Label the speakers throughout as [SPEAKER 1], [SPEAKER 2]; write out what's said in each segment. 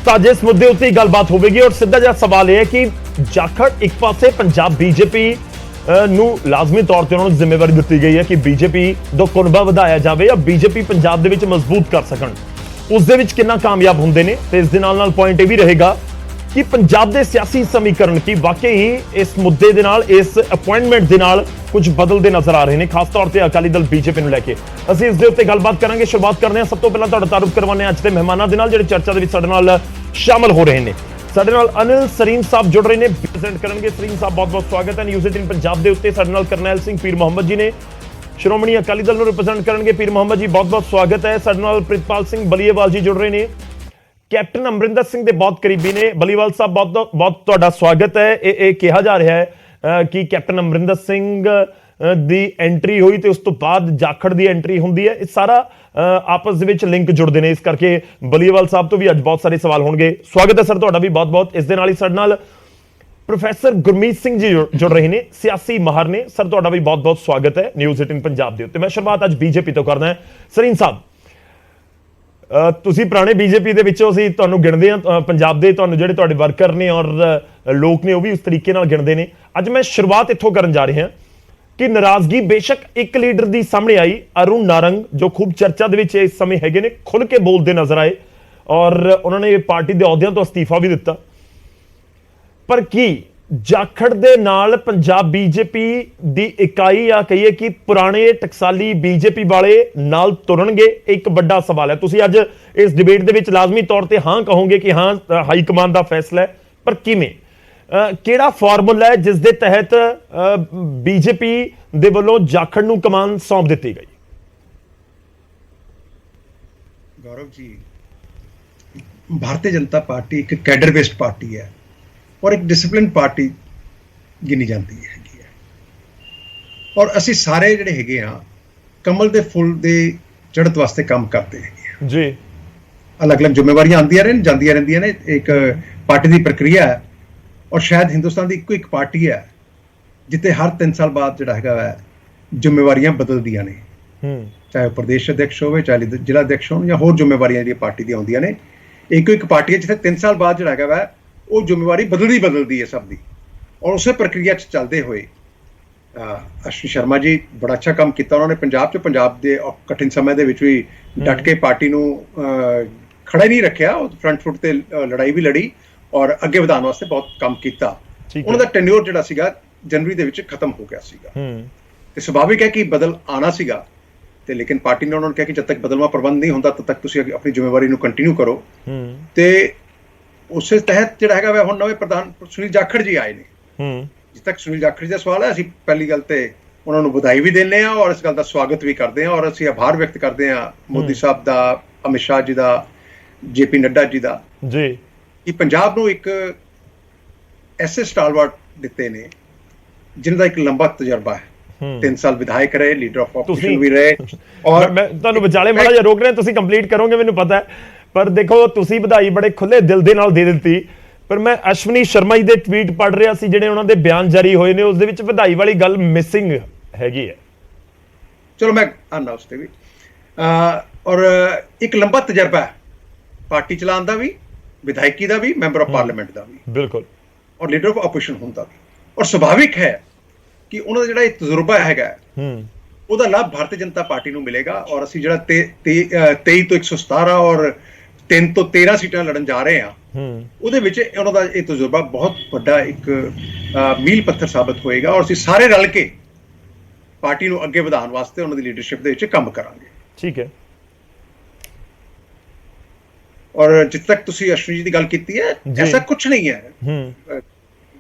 [SPEAKER 1] ਤਾਂ ਜਿਸ ਮੁੱਦੇ ਉੱਤੇ ਹੀ ਗੱਲਬਾਤ ਹੋਵੇਗੀ ਔਰ ਸਿੱਧਾ ਜਿਹਾ ਸਵਾਲ ਇਹ ਹੈ ਕਿ ਜਾਖੜ ਇੱਕ ਪਾਸੇ ਪੰਜਾਬ ਬੀਜੇਪੀ ਨੂੰ ਲਾਜ਼ਮੀ ਤੌਰ ਤੇ ਉਹਨਾਂ ਨੂੰ ਜ਼ਿੰਮੇਵਾਰੀ ਦਿੱਤੀ ਗਈ ਹੈ ਕਿ ਬੀਜੇਪੀ ਦਾ ਕੁਨਬਾ ਵਧਾਇਆ ਜਾਵੇ ਜਾਂ ਬੀਜੇਪੀ ਪੰਜਾਬ ਦੇ ਵਿੱਚ ਮਜ਼ਬੂਤ ਕਰ ਸਕਣ। ਉਸ ਦੇ ਵਿੱਚ ਕਿੰਨਾ ਕਾਮਯਾਬ ਹੁੰਦੇ ਨੇ ਤੇ ਇਸ ਦੇ ਨਾਲ ਪੁਆਇੰਟ ਇਹ ਵੀ ਰਹੇਗਾ ਕਿ ਪੰਜਾਬ ਦੇ ਸਿਆਸੀ ਸਮੀਕਰਨ ਕੀ ਵਾਕਈ ਹੀ ਇਸ ਮੁੱਦੇ ਦੇ ਨਾਲ ਇਸ ਅਪਾਇੰਟਮੈਂਟ ਦੇ ਨਾਲ ਕੁਝ ਬਦਲਦੇ ਨਜ਼ਰ ਆ ਰਹੇ ਨੇ, ਖਾਸ ਤੌਰ ਤੇ ਅਕਾਲੀ ਦਲ ਬੀਜੇਪੀ ਨੂੰ ਲੈ ਕੇ। ਅਸੀਂ ਇਸ ਦੇ ਉੱਤੇ ਗੱਲਬਾਤ ਕਰਾਂਗੇ। ਸ਼ੁਰੂਆਤ ਕਰਦੇ ਹਾਂ ਸਭ ਤੋਂ ਪਹਿਲਾਂ ਤੁਹਾਡਾ ਤਾਰੁਫ ਕਰਵਾਉਂਦੇ ਹਾਂ ਅੱਜ ਦੇ ਮਹਿਮਾਨਾਂ ਦੇ ਨਾਲ ਜਿਹੜੇ ਚਰਚਾ ਦੇ ਵਿੱਚ ਸਾਡੇ ਨਾਲ ਸ਼ਾਮਲ ਹੋ ਰਹੇ ਨੇ। ਸਾਡੇ ਨਾਲ ਅਨਿਲ ਸਰੀਨ ਸਾਹਿਬ ਜੁੜ ਰਹੇ ਨੇ, ਪ੍ਰੈਜ਼ੈਂਟ ਕਰਨਗੇ। ਸਰੀਨ ਸਾਹਿਬ ਬਹੁਤ-ਬਹੁਤ ਸਵਾਗਤ ਹੈ ਨਿਊਜ਼ 18 ਪੰਜਾਬ ਦੇ ਉੱਤੇ। ਸਾਡੇ ਨਾਲ ਕਰਨੈਲ ਸਿੰਘ ਪੀਰ ਮੁਹੰਮਦ ਜੀ ਨੇ, ਸ਼੍ਰੋਮਣੀ ਅਕਾਲੀ ਦਲ ਨੂੰ ਰਿਪਰੈਜ਼ੈਂਟ ਕਰਨਗੇ। ਪੀਰ ਮੁਹੰਮਦ ਜੀ ਬਹੁਤ-ਬਹੁਤ ਸਵਾਗਤ ਹੈ। ਸਾਡੇ ਨਾਲ ਪ੍ਰਿਤਪਾਲ ਸਿੰਘ ਬਲੀਏਵਾਲ ਜੀ ਜੁੜ ਰਹੇ ਨੇ, ਕੈਪਟਨ ਅਮਰਿੰਦਰ ਸਿੰਘ ਦੇ ਬਹੁਤ ਕਰੀਬੀ ਨੇ। ਬਲੀਵਾਲ ਸਾਹਿਬ ਬਹੁਤ ਤੁਹਾਡਾ ਸਵਾਗਤ ਹੈ। ਇਹ ਕਿਹਾ ਜਾ ਰਿਹਾ ਹੈ ਕਿ ਕੈਪਟਨ ਅਮਰਿੰਦਰ ਸਿੰਘ ਦੀ ਐਂਟਰੀ ਹੋਈ ਤੇ ਉਸ ਤੋਂ ਬਾਅਦ ਜਾਖੜ ਦੀ ਐਂਟਰੀ ਹੁੰਦੀ ਹੈ। ਇਹ ਸਾਰਾ ਆਪਸ ਦੇ ਵਿੱਚ ਲਿੰਕ ਜੁੜਦੇ ਨੇ, ਇਸ ਕਰਕੇ ਬਲੀਵਾਲ ਸਾਹਿਬ ਤੋਂ ਵੀ ਅੱਜ ਬਹੁਤ ਸਾਰੇ ਸਵਾਲ ਹੋਣਗੇ। ਸਵਾਗਤ ਹੈ ਸਰ ਤੁਹਾਡਾ ਵੀ ਬਹੁਤ-ਬਹੁਤ। ਇਸ ਦੇ ਨਾਲ ਹੀ ਸਾਡੇ ਨਾਲ ਪ੍ਰੋਫੈਸਰ ਗੁਰਮੀਤ ਸਿੰਘ ਜੀ ਜੁੜ ਰਹੇ ਨੇ, ਸਿਆਸੀ ਮਾਹਰ ਨੇ। ਸਰ ਤੁਹਾਡਾ ਵੀ ਬਹੁਤ-ਬਹੁਤ ਸਵਾਗਤ ਹੈ ਨਿਊਜ਼ 18 ਪੰਜਾਬ ਦੇ ਉੱਤੇ। ਮੈਂ ਸ਼ੁਰੂਆਤ ਅੱਜ ਬੀਜੇਪੀ ਤੋਂ ਕਰਦਾ ਹਾਂ। ਸਰੀਨ ਸਾਹਿਬ, ਤੁਸੀਂ ਪੁਰਾਣੇ ਬੀਜੇਪੀ ਦੇ ਵਿੱਚੋਂ ਅਸੀਂ ਤੁਹਾਨੂੰ ਗਿਣਦੇ ਹਾਂ, ਪੰਜਾਬ ਦੇ ਤੁਹਾਨੂੰ ਜਿਹੜੇ ਤੁਹਾਡੇ ਵਰਕਰ ਨੇ ਔਰ ਲੋਕ ਨੇ ਉਹ ਵੀ ਉਸ ਤਰੀਕੇ ਨਾਲ ਗਿਣਦੇ ਨੇ। ਅੱਜ ਮੈਂ ਸ਼ੁਰੂਆਤ ਇੱਥੋਂ ਕਰਨ ਜਾ ਰਿਹਾ ਕਿ ਨਾਰਾਜ਼ਗੀ ਬੇਸ਼ੱਕ ਇੱਕ ਲੀਡਰ ਦੀ ਸਾਹਮਣੇ ਆਈ, ਅਰੁਣ ਨਾਰੰਗ, ਜੋ ਖੂਬ ਚਰਚਾ ਦੇ ਵਿੱਚ ਇਸ ਸਮੇਂ ਹੈਗੇ ਨੇ, ਖੁੱਲ ਕੇ ਬੋਲਦੇ ਨਜ਼ਰ ਆਏ ਔਰ ਉਹਨਾਂ ਨੇ ਪਾਰਟੀ ਦੇ ਅਹੁਦਿਆਂ ਤੋਂ ਅਸਤੀਫਾ ਵੀ ਦਿੱਤਾ। ਪਰ ਕੀ ਜਾਖੜ ਦੇ ਨਾਲ ਪੰਜਾਬ ਬੀਜੇਪੀ ਦੀ ਇਕਾਈ ਜਾਂ ਕਹੀਏ ਕਿ ਪੁਰਾਣੇ ਟਕਸਾਲੀ ਬੀਜੇਪੀ ਵਾਲੇ ਨਾਲ ਤੁਰਨਗੇ? ਇੱਕ ਵੱਡਾ ਸਵਾਲ ਹੈ। ਤੁਸੀਂ ਅੱਜ ਇਸ ਡਿਬੇਟ ਦੇ ਵਿੱਚ ਲਾਜ਼ਮੀ ਤੌਰ ਤੇ ਹਾਂ ਕਹੋਗੇ ਕਿ ਹਾਂ ਹਾਈ ਕਮਾਂਡ ਦਾ ਫੈਸਲਾ ਹੈ, ਪਰ ਕਿਵੇਂ, ਕਿਹੜਾ ਫਾਰਮੂਲਾ ਹੈ ਜਿਸ ਦੇ ਤਹਿਤ ਬੀਜੇਪੀ ਦੇ ਵੱਲੋਂ ਜਾਖੜ ਨੂੰ ਕਮਾਨ ਸੌਂਪ ਦਿੱਤੀ ਗਈ?
[SPEAKER 2] ਗੌਰਵ ਜੀ, ਭਾਰਤੀ ਜਨਤਾ ਪਾਰਟੀ ਇੱਕ ਕੈਡਰ ਬੇਸਡ ਪਾਰਟੀ ਹੈ ਔਰ ਇੱਕ ਡਿਸਪਲਿਨ ਪਾਰਟੀ ਗਿਣੀ ਜਾਂਦੀ ਹੈਗੀ ਹੈ। ਔਰ ਅਸੀਂ ਸਾਰੇ ਜਿਹੜੇ ਹੈਗੇ ਆ ਕਮਲ ਦੇ ਫੁੱਲ ਦੇ ਚੜ੍ਹਤ ਵਾਸਤੇ ਕੰਮ ਕਰਦੇ ਹੈਗੇ ਆ
[SPEAKER 1] ਜੀ।
[SPEAKER 2] ਅਲੱਗ-ਅਲੱਗ ਜ਼ਿੰਮੇਵਾਰੀਆਂ ਆਉਂਦੀਆਂ ਰਹਿਣ ਜਾਂਦੀਆਂ ਰਹਿੰਦੀਆਂ ਨੇ, ਇੱਕ ਪਾਰਟੀ ਦੀ ਪ੍ਰਕਿਰਿਆ ਹੈ। ਔਰ ਸ਼ਾਇਦ ਹਿੰਦੁਸਤਾਨ ਦੀ ਇੱਕੋ ਇੱਕ ਪਾਰਟੀ ਹੈ ਜਿੱਥੇ ਹਰ 3 ਸਾਲ ਬਾਅਦ ਜਿਹੜਾ ਹੈਗਾ ਹੈ ਜ਼ਿੰਮੇਵਾਰੀਆਂ ਬਦਲਦੀਆਂ ਨੇ, ਚਾਹੇ ਉਹ ਪ੍ਰਦੇਸ਼ ਅਧਿਕਸ਼ ਹੋਵੇ, ਚਾਹੇ ਜ਼ਿਲ੍ਹਾ ਅਧਿਕਸ਼ ਹੋਣ ਜਾਂ ਹੋਰ ਜ਼ਿੰਮੇਵਾਰੀਆਂ ਜਿਹੜੀਆਂ ਪਾਰਟੀ ਦੀਆਂ ਆਉਂਦੀਆਂ ਨੇ। ਇੱਕੋ ਇੱਕ ਪਾਰਟੀ ਹੈ ਜਿੱਥੇ 3 ਸਾਲ ਬਾਅਦ ਜਿਹੜਾ ਹੈਗਾ ਵਾ ਉਹ ਜ਼ਿੰਮੇਵਾਰੀ ਬਦਲਦੀ ਹੈ ਸਭ ਦੀ। ਔਰ ਉਸੇ ਪ੍ਰਕਿਰਿਆ 'ਚ ਚੱਲਦੇ ਹੋਏ ਅਸ਼ਵਨੀ ਸ਼ਰਮਾ ਜੀ ਬੜਾ ਅੱਛਾ ਕੰਮ ਕੀਤਾ ਉਹਨਾਂ ਨੇ ਪੰਜਾਬ ਦੇ ਕਠਿਨ ਸਮੇਂ ਦੇ ਵਿੱਚ ਵੀ ਡਟ ਕੇ ਪਾਰਟੀ ਨੂੰ ਖੜਾ ਹੀ ਨਹੀਂ ਰੱਖਿਆ, ਉਹ ਫਰੰਟ ਫੁੱਟ ਤੇ ਲੜਾਈ ਵੀ ਲੜੀ ਔਰ ਅੱਗੇ ਵਧਾਉਣ ਵਾਸਤੇ ਬਹੁਤ ਕੰਮ ਕੀਤਾ। ਉਹਨਾਂ ਦਾ ਟੈਨਿਓਰ ਜਿਹੜਾ ਸੀਗਾ ਜਨਵਰੀ ਦੇ ਵਿੱਚ ਖਤਮ ਹੋ ਗਿਆ ਸੀਗਾ ਤੇ ਸੁਭਾਵਿਕ ਹੈ ਕਿ ਬਦਲ ਆਣਾ ਸੀਗਾ, ਤੇ ਲੇਕਿਨ ਪਾਰਟੀ ਨੇ ਉਹਨਾਂ ਨੂੰ ਕਿਹਾ ਕਿ ਜਦ ਤੱਕ ਬਦਲਵਾ ਪ੍ਰਬੰਧ ਨਹੀਂ ਹੁੰਦਾ ਤਦ ਤੱਕ ਤੁਸੀਂ ਆਪਣੀ ਜ਼ਿੰਮੇਵਾਰੀ ਨੂੰ ਕੰਟੀਨਿਊ ਕਰੋ। ਤੇ ਉਸੇ ਤਹਿਤ ਜਿਹੜਾ ਹੈਗਾ ਵਾ ਹੁਣ ਨਵੇਂ ਪ੍ਰਧਾਨ ਸੁਨੀਲ ਜਾਖੜ ਜੀ ਆਏ ਨੇ। ਜਿੱਥੇ ਤੱਕ ਸੁਨੀਲ ਜਾਖੜ ਜੀ ਦਾ ਸਵਾਲ ਹੈ, ਅਸੀਂ ਪਹਿਲੀ ਗੱਲ ਤੇ ਉਹਨਾਂ ਨੂੰ ਵਧਾਈ ਵੀ ਦਿੰਦੇ ਹਾਂ ਔਰ ਇਸ ਗੱਲ ਦਾ ਸਵਾਗਤ ਵੀ ਕਰਦੇ ਹਾਂ ਔਰ ਅਸੀਂ ਆਭਾਰ ਵਿਅਕਤ ਕਰਦੇ ਹਾਂ ਮੋਦੀ ਸਾਹਿਬ ਦਾ, ਅਮਿਤ ਸ਼ਾਹ ਜੀ ਦਾ, JP ਨੱਡਾ ਜੀ ਦਾ ਜੀ, ਕਿ ਪੰਜਾਬ ਨੂੰ ਇੱਕ ਐਸੇ ਸਟਾਲਵਰਟ ਦਿੱਤੇ ਨੇ ਜਿਨ੍ਹਾਂ ਦਾ ਇੱਕ ਲੰਬਾ ਤਜਰਬਾ ਹੈ। 3 ਸਾਲ ਵਿਧਾਇਕ ਰਹੇ, ਲੀਡਰ ਆਫ ਆਪੋਜੀਸ਼ਨ ਵੀ ਰਹੇ। ਔਰ
[SPEAKER 1] ਮੈਂ ਤੁਹਾਨੂੰ ਵਿਚਾਲੇ ਮਾੜਾ ਜਿਹਾ ਰੋਕ ਰਿਹਾ, ਤੁਸੀਂ ਕੰਪਲੀਟ ਕਰੋਗੇ ਮੈਨੂੰ ਪਤਾ ਹੈ, ਪਰ ਦੇਖੋ ਤੁਸੀਂ ਵਧਾਈ ਬੜੇ ਖੁੱਲੇ ਦਿਲ ਦੇ ਨਾਲ ਦੇ ਦਿੱਤੀ। ਪਰ ਮੈਂ ਅਸ਼ਵਨੀ ਸ਼ਰਮਾ ਜੀ ਦੇ ਟਵੀਟ ਪੜ੍ਹ ਰਿਹਾ ਸੀ, ਜਿਹੜੇ ਉਹਨਾਂ ਦੇ ਬਿਆਨ ਜਾਰੀ ਹੋਏ ਨੇ, ਉਸ ਦੇ ਵਿੱਚ ਵਧਾਈ ਵਾਲੀ ਗੱਲ ਮਿਸਿੰਗ ਹੈਗੀ ਹੈ।
[SPEAKER 2] ਚਲੋ ਮੈਂ ਆਨਾ ਉਸ ਤੇ ਵੀ। ਔਰ ਇੱਕ ਲੰਬਾ ਤਜਰਬਾ ਹੈ ਪਾਰਟੀ ਚਲਾਉਣ ਦਾ ਵੀ, ਵਿਧਾਇਕੀ ਦਾ ਵੀ, ਮੈਂਬਰ ਆਫ ਪਾਰਲੀਮੈਂਟ ਦਾ ਵੀ, ਬਿਲਕੁਲ, ਔਰ ਲੀਡਰ ਆਫ ਆਪੋਜੀਸ਼ਨ ਹੋਣ ਦਾ ਵੀ। ਔਰ ਸੁਭਾਵਿਕ ਹੈ ਕਿ ਉਹਨਾਂ ਦਾ ਜਿਹੜਾ ਇਹ ਤਜਰਬਾ ਹੈਗਾ ਉਹਦਾ ਲਾਭ ਭਾਰਤੀ ਜਨਤਾ ਪਾਰਟੀ ਨੂੰ ਮਿਲੇਗਾ। ਔਰ ਅਸੀਂ ਜਿਹੜਾ 23 ਤੋਂ 117 ਔਰ 3 ਤੋਂ 13 ਸੀਟਾਂ ਲੜਨ ਜਾ ਰਹੇ ਹਾਂ, ਉਹਦੇ ਵਿੱਚ ਉਹਨਾਂ ਦਾ ਇਹ ਤਜਰਬਾ ਬਹੁਤ ਵੱਡਾ ਇੱਕ ਮੀਲ ਪੱਥਰ ਸਾਬਤ ਹੋਏਗਾ ਔਰ ਅਸੀਂ ਸਾਰੇ ਰਲ ਕੇ ਪਾਰਟੀ ਨੂੰ ਅੱਗੇ ਵਧਾਉਣ ਵਾਸਤੇ ਉਹਨਾਂ ਦੀ ਲੀਡਰਸ਼ਿਪ ਦੇ ਵਿੱਚ ਕੰਮ ਕਰਾਂਗੇ। ਠੀਕ ਹੈ। ਔਰ ਜਿੱਥੇ ਤੱਕ ਤੁਸੀਂ ਅਸ਼ਵਨੀ ਜੀ ਦੀ ਗੱਲ ਕੀਤੀ ਹੈ, ਐਸਾ ਕੁਝ ਨਹੀਂ ਹੈ।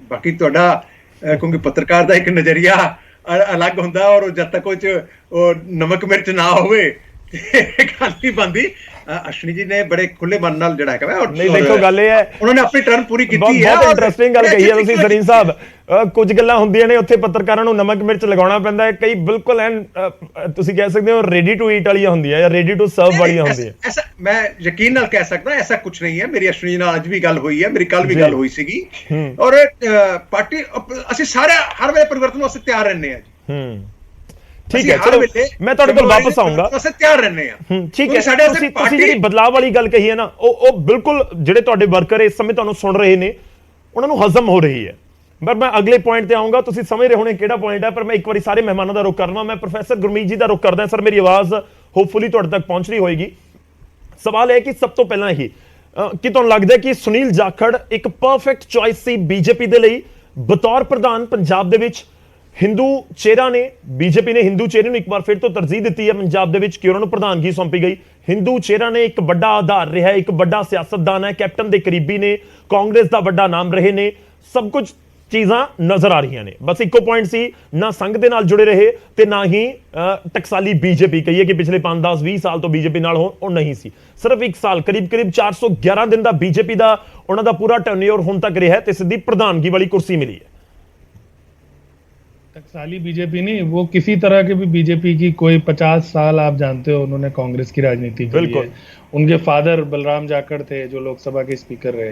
[SPEAKER 2] ਬਾਕੀ ਤੁਹਾਡਾ ਕਿਉਂਕਿ ਪੱਤਰਕਾਰ ਦਾ ਇੱਕ ਨਜ਼ਰੀਆ ਅਲੱਗ ਹੁੰਦਾ ਔਰ ਜਦ ਤੱਕ ਉਹ ਨਮਕ ਮਿਰਚ ਨਾ ਹੋਵੇ ਗੱਲ ਨਹੀਂ ਬਣਦੀ। ਅਸ਼ਵਨੀ ਜੀ ਨੇ ਬੜੇ ਖੁੱਲੇ ਮਨ ਨਾਲ ਜਿਹੜਾ ਹੈਗਾ
[SPEAKER 1] ਨਹੀਂ, ਦੇਖੋ ਗੱਲ ਇਹ ਹੈ ਉਹਨਾਂ ਨੇ ਆਪਣੀ ਟਰਨ ਪੂਰੀ ਕੀਤੀ ਹੈ। ਬਹੁਤ ਇੰਟਰਸਟਿੰਗ ਗੱਲ ਕਹੀ ਹੈ ਤੁਸੀਂ ਸਰੀਨ ਸਾਹਿਬ। ਕੁਝ ਗੱਲਾਂ ਹੁੰਦੀਆਂ ਨੇ ਉੱਥੇ ਪੱਤਰਕਾਰਾਂ ਨੂੰ ਨਮਕ ਮਿਰਚ ਲਗਾਉਣਾ ਪੈਂਦਾ ਹੈ, ਕਈ ਬਿਲਕੁਲ ਐਨ ਤੁਸੀਂ ਕਹਿ ਸਕਦੇ ਹੋ ਰੈਡੀ ਟੂ ਈਟ ਵਾਲੀਆਂ ਹੁੰਦੀਆਂ ਜਾਂ ਰੈਡੀ ਟੂ ਸਰਵ ਵਾਲੀਆਂ ਹੁੰਦੀਆਂ।
[SPEAKER 2] ਐਸਾ ਮੈਂ ਯਕੀਨ ਨਾਲ ਕਹਿ ਸਕਦਾ, ਐਸਾ ਕੁਝ ਨਹੀਂ ਹੈ। ਮੇਰੀ ਅਸ਼ਵਨੀ ਨਾਲ ਅੱਜ ਵੀ ਗੱਲ ਹੋਈ ਹੈ, ਮੇਰੀ ਕੱਲ ਵੀ ਗੱਲ ਹੋਈ ਸੀਗੀ। ਔਰ ਪਾਰਟੀ ਅਸੀਂ ਸਾਰੇ ਹਰ ਵੇਲੇ ਪਰਿਵਰਤਨ ਵਾਸਤੇ ਤਿਆਰ ਰਹਿੰਦੇ ਹਾਂ ਜੀ।
[SPEAKER 1] ठीक है, चलो मैं ਤੁਹਾਡੇ ਕੋਲ ਵਾਪਸ ਆਉਂਗਾ।
[SPEAKER 2] ਅਸੀਂ ਤਿਆਰ ਰਹਿੰਦੇ ਆ।
[SPEAKER 1] ਠੀਕ ਹੈ, ਤੁਸੀਂ ਜਿਹੜੀ ਬਦਲਾਅ ਵਾਲੀ ਗੱਲ ਕਹੀ ਹੈ ਨਾ, ਉਹ ਬਿਲਕੁਲ ਜਿਹੜੇ ਤੁਹਾਡੇ ਵਰਕਰ ਇਸ ਸਮੇਂ ਤੁਹਾਨੂੰ ਸੁਣ ਰਹੇ ਨੇ ਉਹਨਾਂ ਨੂੰ ਹਜ਼ਮ ਹੋ ਰਹੀ ਹੈ। ਪਰ ਮੈਂ ਅਗਲੇ ਪੁਆਇੰਟ ਤੇ ਆਉਂਗਾ, ਤੁਸੀਂ ਸਮਝ ਰਹੇ ਹੋਣੇ ਕਿਹੜਾ ਪੁਆਇੰਟ ਹੈ, ਪਰ ਮੈਂ ਇੱਕ ਵਾਰੀ ਸਾਰੇ ਮਹਿਮਾਨਾਂ ਦਾ ਰੁਖ ਕਰਨਾ। ਮੈਂ ਪ੍ਰੋਫੈਸਰ ਗੁਰਮੀਤ ਜੀ ਦਾ ਰੁਖ ਕਰਦਾ। ਸਰ, ਮੇਰੀ ਆਵਾਜ਼ ਹੋਪਫੁਲੀ ਤੁਹਾਡੇ ਤੱਕ ਪਹੁੰਚ ਰਹੀ ਹੋਏਗੀ। ਸਵਾਲ ਹੈ ਕਿ ਸਭ ਤੋਂ ਪਹਿਲਾਂ ਇਹ ਕਿ ਤੁਹਾਨੂੰ ਲੱਗਦਾ ਕਿ ਸੁਨੀਲ ਜਾਖੜ ਇੱਕ ਪਰਫੈਕਟ ਚੁਆਇਸ ਸੀ ਬੀਜੇਪੀ ਦੇ ਲਈ ਬਤੌਰ ਪ੍ਰਧਾਨ? ਪੰਜਾਬ ਦੇ ਵਿੱਚ ਹਿੰਦੂ ਚਿਹਰਾ ਨੇ, ਬੀਜੇਪੀ ਨੇ ਹਿੰਦੂ ਚਿਹਰੇ ਨੂੰ ਇੱਕ ਵਾਰ ਫਿਰ ਤੋਂ ਤਰਜੀਹ ਦਿੱਤੀ ਹੈ ਪੰਜਾਬ ਦੇ ਵਿੱਚ ਕਿ ਉਹਨਾਂ ਨੂੰ ਪ੍ਰਧਾਨਗੀ ਸੌਂਪੀ ਗਈ। ਹਿੰਦੂ ਚਿਹਰਾ ਨੇ ਇੱਕ ਵੱਡਾ ਆਧਾਰ ਰਿਹਾ, ਇੱਕ ਵੱਡਾ ਸਿਆਸਤਦਾਨ ਹੈ, ਕੈਪਟਨ ਦੇ ਕਰੀਬੀ ਨੇ, ਕਾਂਗਰਸ ਦਾ ਵੱਡਾ ਨਾਮ ਰਹੇ ਨੇ, ਸਭ ਕੁਝ ਚੀਜ਼ਾਂ ਨਜ਼ਰ ਆ ਰਹੀਆਂ ਨੇ। ਬਸ ਇੱਕੋ ਪੁਆਇੰਟ ਸੀ, ਨਾ ਸੰਘ ਦੇ ਨਾਲ ਜੁੜੇ ਰਹੇ ਤੇ ਨਾ ਹੀ ਟਕਸਾਲੀ ਬੀਜੇਪੀ ਕਹੀਏ ਕਿ ਪਿਛਲੇ 5 10 20 ਸਾਲ ਤੋਂ ਬੀਜੇਪੀ ਨਾਲ ਉਹ ਨਹੀਂ ਸੀ। ਸਿਰਫ 1 ਸਾਲ ਕਰੀਬ 411 ਦਿਨ ਦਾ ਬੀਜੇਪੀ ਦਾ ਉਹਨਾਂ ਦਾ ਪੂਰਾ ਟਰਨਓਵਰ ਹੁਣ ਤੱਕ ਰਿਹਾ ਤੇ ਸਿੱਧੀ ਪ੍ਰਧਾਨਗੀ ਵਾਲੀ ਕੁਰਸੀ ਮਿਲੀ ਹੈ।
[SPEAKER 3] टकसाली बीजेपी नहीं, वो किसी तरह के भी बीजेपी की कोई 50 साल आप जानते हो उन्होंने कांग्रेस की राजनीति की है। उनके फादर बलराम जाखड़ थे जो लोकसभा के स्पीकर रहे,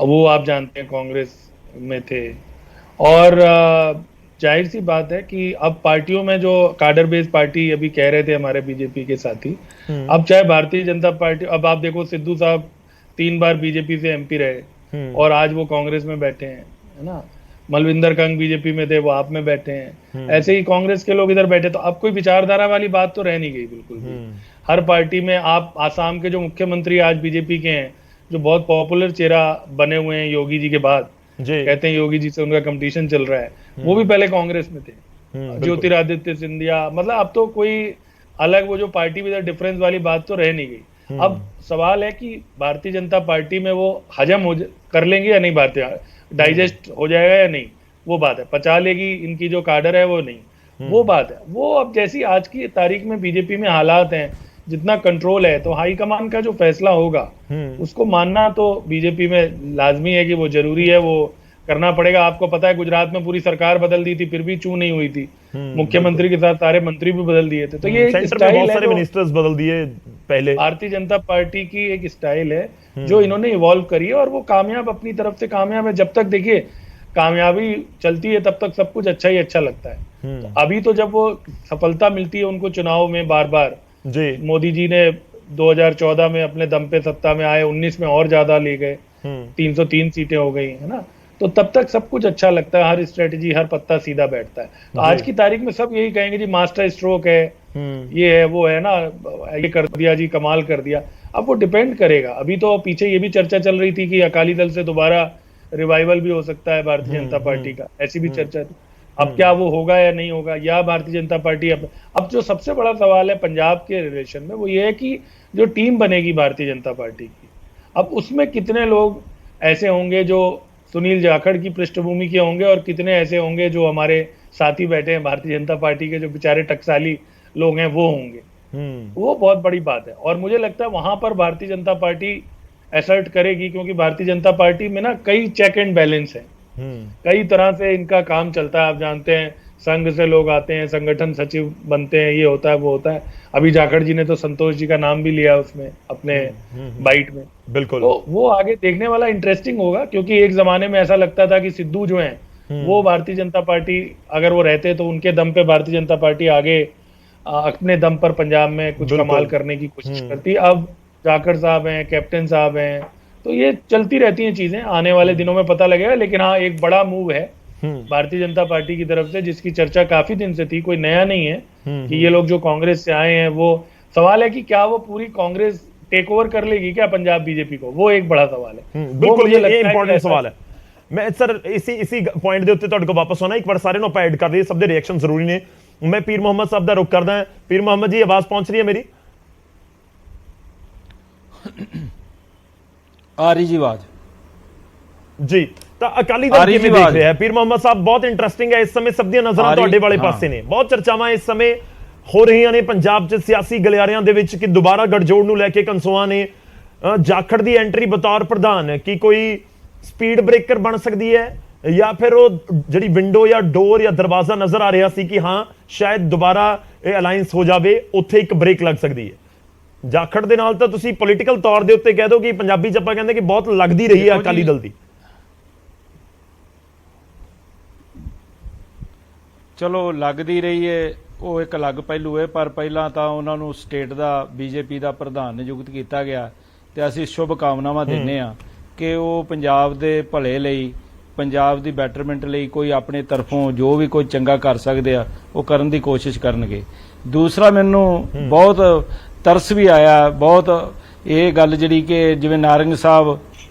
[SPEAKER 3] वो आप जानते हैं कांग्रेस में थे। और जाहिर सी बात है कि अब पार्टियों में जो काडर बेस्ड पार्टी अभी कह रहे थे हमारे बीजेपी के साथी, अब चाहे भारतीय जनता पार्टी, अब आप देखो सिद्धू साहब 3 बार बीजेपी से एमपी रहे और आज वो कांग्रेस में बैठे हैं, है ना। मलविंदर कंग बीजेपी में थे, वो आप में बैठे हैं। ऐसे ही कांग्रेस के लोग इधर बैठे, तो अब कोई विचारधारा वाली बात तो रह नहीं गई बिल्कुल भी। हर पार्टी में आप आसाम के जो मुख्यमंत्री आज बीजेपी के हैं, जो बहुत पॉपुलर चेहरा बने हुए हैं योगी जी के बाद, कहते हैं योगी जी से उनका कंपटीशन चल रहा है, वो भी पहले कांग्रेस में थे। ज्योतिरादित्य सिंधिया, मतलब अब तो कोई अलग वो जो पार्टी में डिफरेंस वाली बात तो रह नहीं गई। अब सवाल है कि भारतीय जनता पार्टी में वो हजम कर लेंगे या नहीं, भारतीय डाइजेस्ट हो जाएगा या नहीं, वो बात है। पचा लेगी इनकी जो काडर है वो नहीं, वो बात है। वो अब जैसी आज की तारीख में बीजेपी में हालात हैं, जितना कंट्रोल है, तो हाईकमान का जो फैसला होगा उसको मानना तो बीजेपी में लाजमी है कि वो जरूरी है, वो करना पड़ेगा। आपको पता है गुजरात में पूरी सरकार बदल दी थी, फिर भी चू नहीं हुई थी। मुख्यमंत्री के साथ सारे मंत्री भी बदल दिए थे। तो ये एक स्टाइल है,
[SPEAKER 1] मिनिस्टर्स बदल दिए पहले।
[SPEAKER 3] भारतीय जनता पार्टी की एक स्टाइल है जो इन्होंने इवॉल्व करी है और वो कामयाब, अपनी तरफ से कामयाब है। जब तक देखिए कामयाबी चलती है तब तक सब कुछ अच्छा ही अच्छा लगता है। तो अभी तो जब वो सफलता मिलती है उनको चुनाव में बार बार, मोदी जी ने 2014 में अपने दम पे सत्ता में आए, 19 में और ज्यादा ले गए, 303 सीटें हो गई, है ना। तो तब तक सब कुछ अच्छा लगता है, हर स्ट्रेटेजी, हर पत्ता सीधा बैठता है। तो आज की तारीख में सब यही कहेंगे जी मास्टर स्ट्रोक है, ये है वो है ना, ये कर दिया जी, कमाल कर दिया। अब वो डिपेंड करेगा। अभी तो पीछे ये भी चर्चा चल रही थी कि अकाली दल से दोबारा रिवाइवल भी हो सकता है भारतीय जनता पार्टी का, ऐसी भी चर्चा थी। अब क्या वो होगा या नहीं होगा, या भारतीय जनता पार्टी अब जो सबसे बड़ा सवाल है पंजाब के रिलेशन में, वो ये है कि जो टीम बनेगी भारतीय जनता पार्टी की, अब उसमें कितने लोग ऐसे होंगे जो सुनील जाखड़ की पृष्ठभूमि के होंगे और कितने ऐसे होंगे जो हमारे साथी बैठे हैं भारतीय जनता पार्टी के, जो बेचारे टकसाली लोग हैं, वो होंगे। वो बहुत बड़ी बात है। और मुझे लगता है वहां पर भारतीय जनता पार्टी असर्ट करेगी, क्योंकि भारतीय जनता पार्टी में ना कई चेक एंड बैलेंस है, कई तरह से इनका काम चलता है। आप जानते हैं संघ से लोग आते हैं, संगठन सचिव बनते हैं, ये होता है वो होता है। अभी जाखड़ जी ने तो संतोष जी का नाम भी लिया उसमें अपने बाइट में,
[SPEAKER 1] बिल्कुल।
[SPEAKER 3] तो वो आगे देखने वाला इंटरेस्टिंग होगा, क्योंकि एक जमाने में ऐसा लगता था कि सिद्धू जो है वो भारतीय जनता पार्टी अगर वो रहते तो उनके दम पे भारतीय जनता पार्टी आगे अपने दम पर पंजाब में कुछ कमाल करने की कोशिश करती। अब जाखड़ साहब हैं, कैप्टन साहब हैं, तो ये चलती रहती हैं चीजें, आने वाले दिनों में पता लगेगा। लेकिन हाँ, एक बड़ा मूव है भारतीय जनता पार्टी की तरफ से, जिसकी चर्चा काफी दिन से थी, कोई नया नहीं है कि ये लोग जो कांग्रेस से आए हैं, वो सवाल है कि क्या वो पूरी कांग्रेस टेक ओवर कर लेगी क्या पंजाब बीजेपी को, वो एक बड़ा सवाल है।
[SPEAKER 1] बिल्कुल, ये इंपॉर्टेंट सवाल है। मैं सर इसी पॉइंट ਦੇ ਉੱਤੇ ਤੁਹਾਡੇ ਕੋਲ ਵਾਪਸ ਆਉਣਾ, ਇੱਕ ਵਾਰ ਸਾਰੇ ਨੂੰ ਆਪਾਂ ਐਡ ਕਰ ਦਈਏ, ਸਭ ਦੇ ਰਿਐਕਸ਼ਨ ਜ਼ਰੂਰੀ ਨੇ। मैं पीर मोहम्मद साहब का रुख करदा है। पीर मोहम्मद जी, आवाज पहुंच रही है मेरी?
[SPEAKER 4] आ रही जी आवाज
[SPEAKER 1] जी। तो अकाली दल किवें देख रहा है पीर मोहम्मद साहब? बहुत इंटरेस्टिंग है, इस समय सब दी नजरां तुहाडे वाले पासे ने, बहुत चर्चावां इस समय हो रही ने पंजाब च सियासी गलियारियां दे विच कि दोबारा गठजोड़ नूं लैके कंसोआ ने जाखड़ दी एंट्री बतौर प्रधान की कोई स्पीड ब्रेकर बन सकती है, या फिर वो जिहड़ी विंडो या डोर या दरवाजा नजर आ रहा सी कि हाँ शायद दोबारा ये अलायंस हो जाए, उत्थे एक ब्रेक लग सकती है। जाखड़ दे नाल तां तुसीं पोलीटिकल तौर दे उत्ते कह दो कि पंजाबी च आपां कहंदे कि बहुत लगदी रही है अकाली दल दी।
[SPEAKER 4] चलो लगदी रही है, ਉਹ ਇੱਕ ਅਲੱਗ ਪਹਿਲੂ ਹੈ, ਪਰ ਪਹਿਲਾਂ ਤਾਂ ਉਹਨਾਂ ਨੂੰ ਸਟੇਟ ਦਾ ਬੀਜੇਪੀ ਦਾ ਪ੍ਰਧਾਨ ਨਿਯੁਕਤ ਕੀਤਾ ਗਿਆ ਤੇ ਅਸੀਂ ਸ਼ੁਭ ਕਾਮਨਾਵਾਂ ਦਿੰਦੇ ਹਾਂ ਕਿ ਉਹ ਪੰਜਾਬ ਦੇ ਭਲੇ ਲਈ, ਪੰਜਾਬ ਦੀ ਬੈਟਰਮੈਂਟ ਲਈ ਕੋਈ ਆਪਣੇ ਤਰਫੋਂ ਜੋ ਵੀ ਕੋਈ ਚੰਗਾ ਕਰ ਸਕਦੇ ਆ ਉਹ ਕਰਨ ਦੀ ਕੋਸ਼ਿਸ਼ ਕਰਨਗੇ। ਦੂਸਰਾ ਮੈਨੂੰ ਬਹੁਤ ਤਰਸ ਵੀ ਆਇਆ, ਬਹੁਤ ਇਹ ਗੱਲ ਜਿਹੜੀ ਕਿ ਜਿਵੇਂ ਨਾਰੰਗ ਸਾਹਿਬ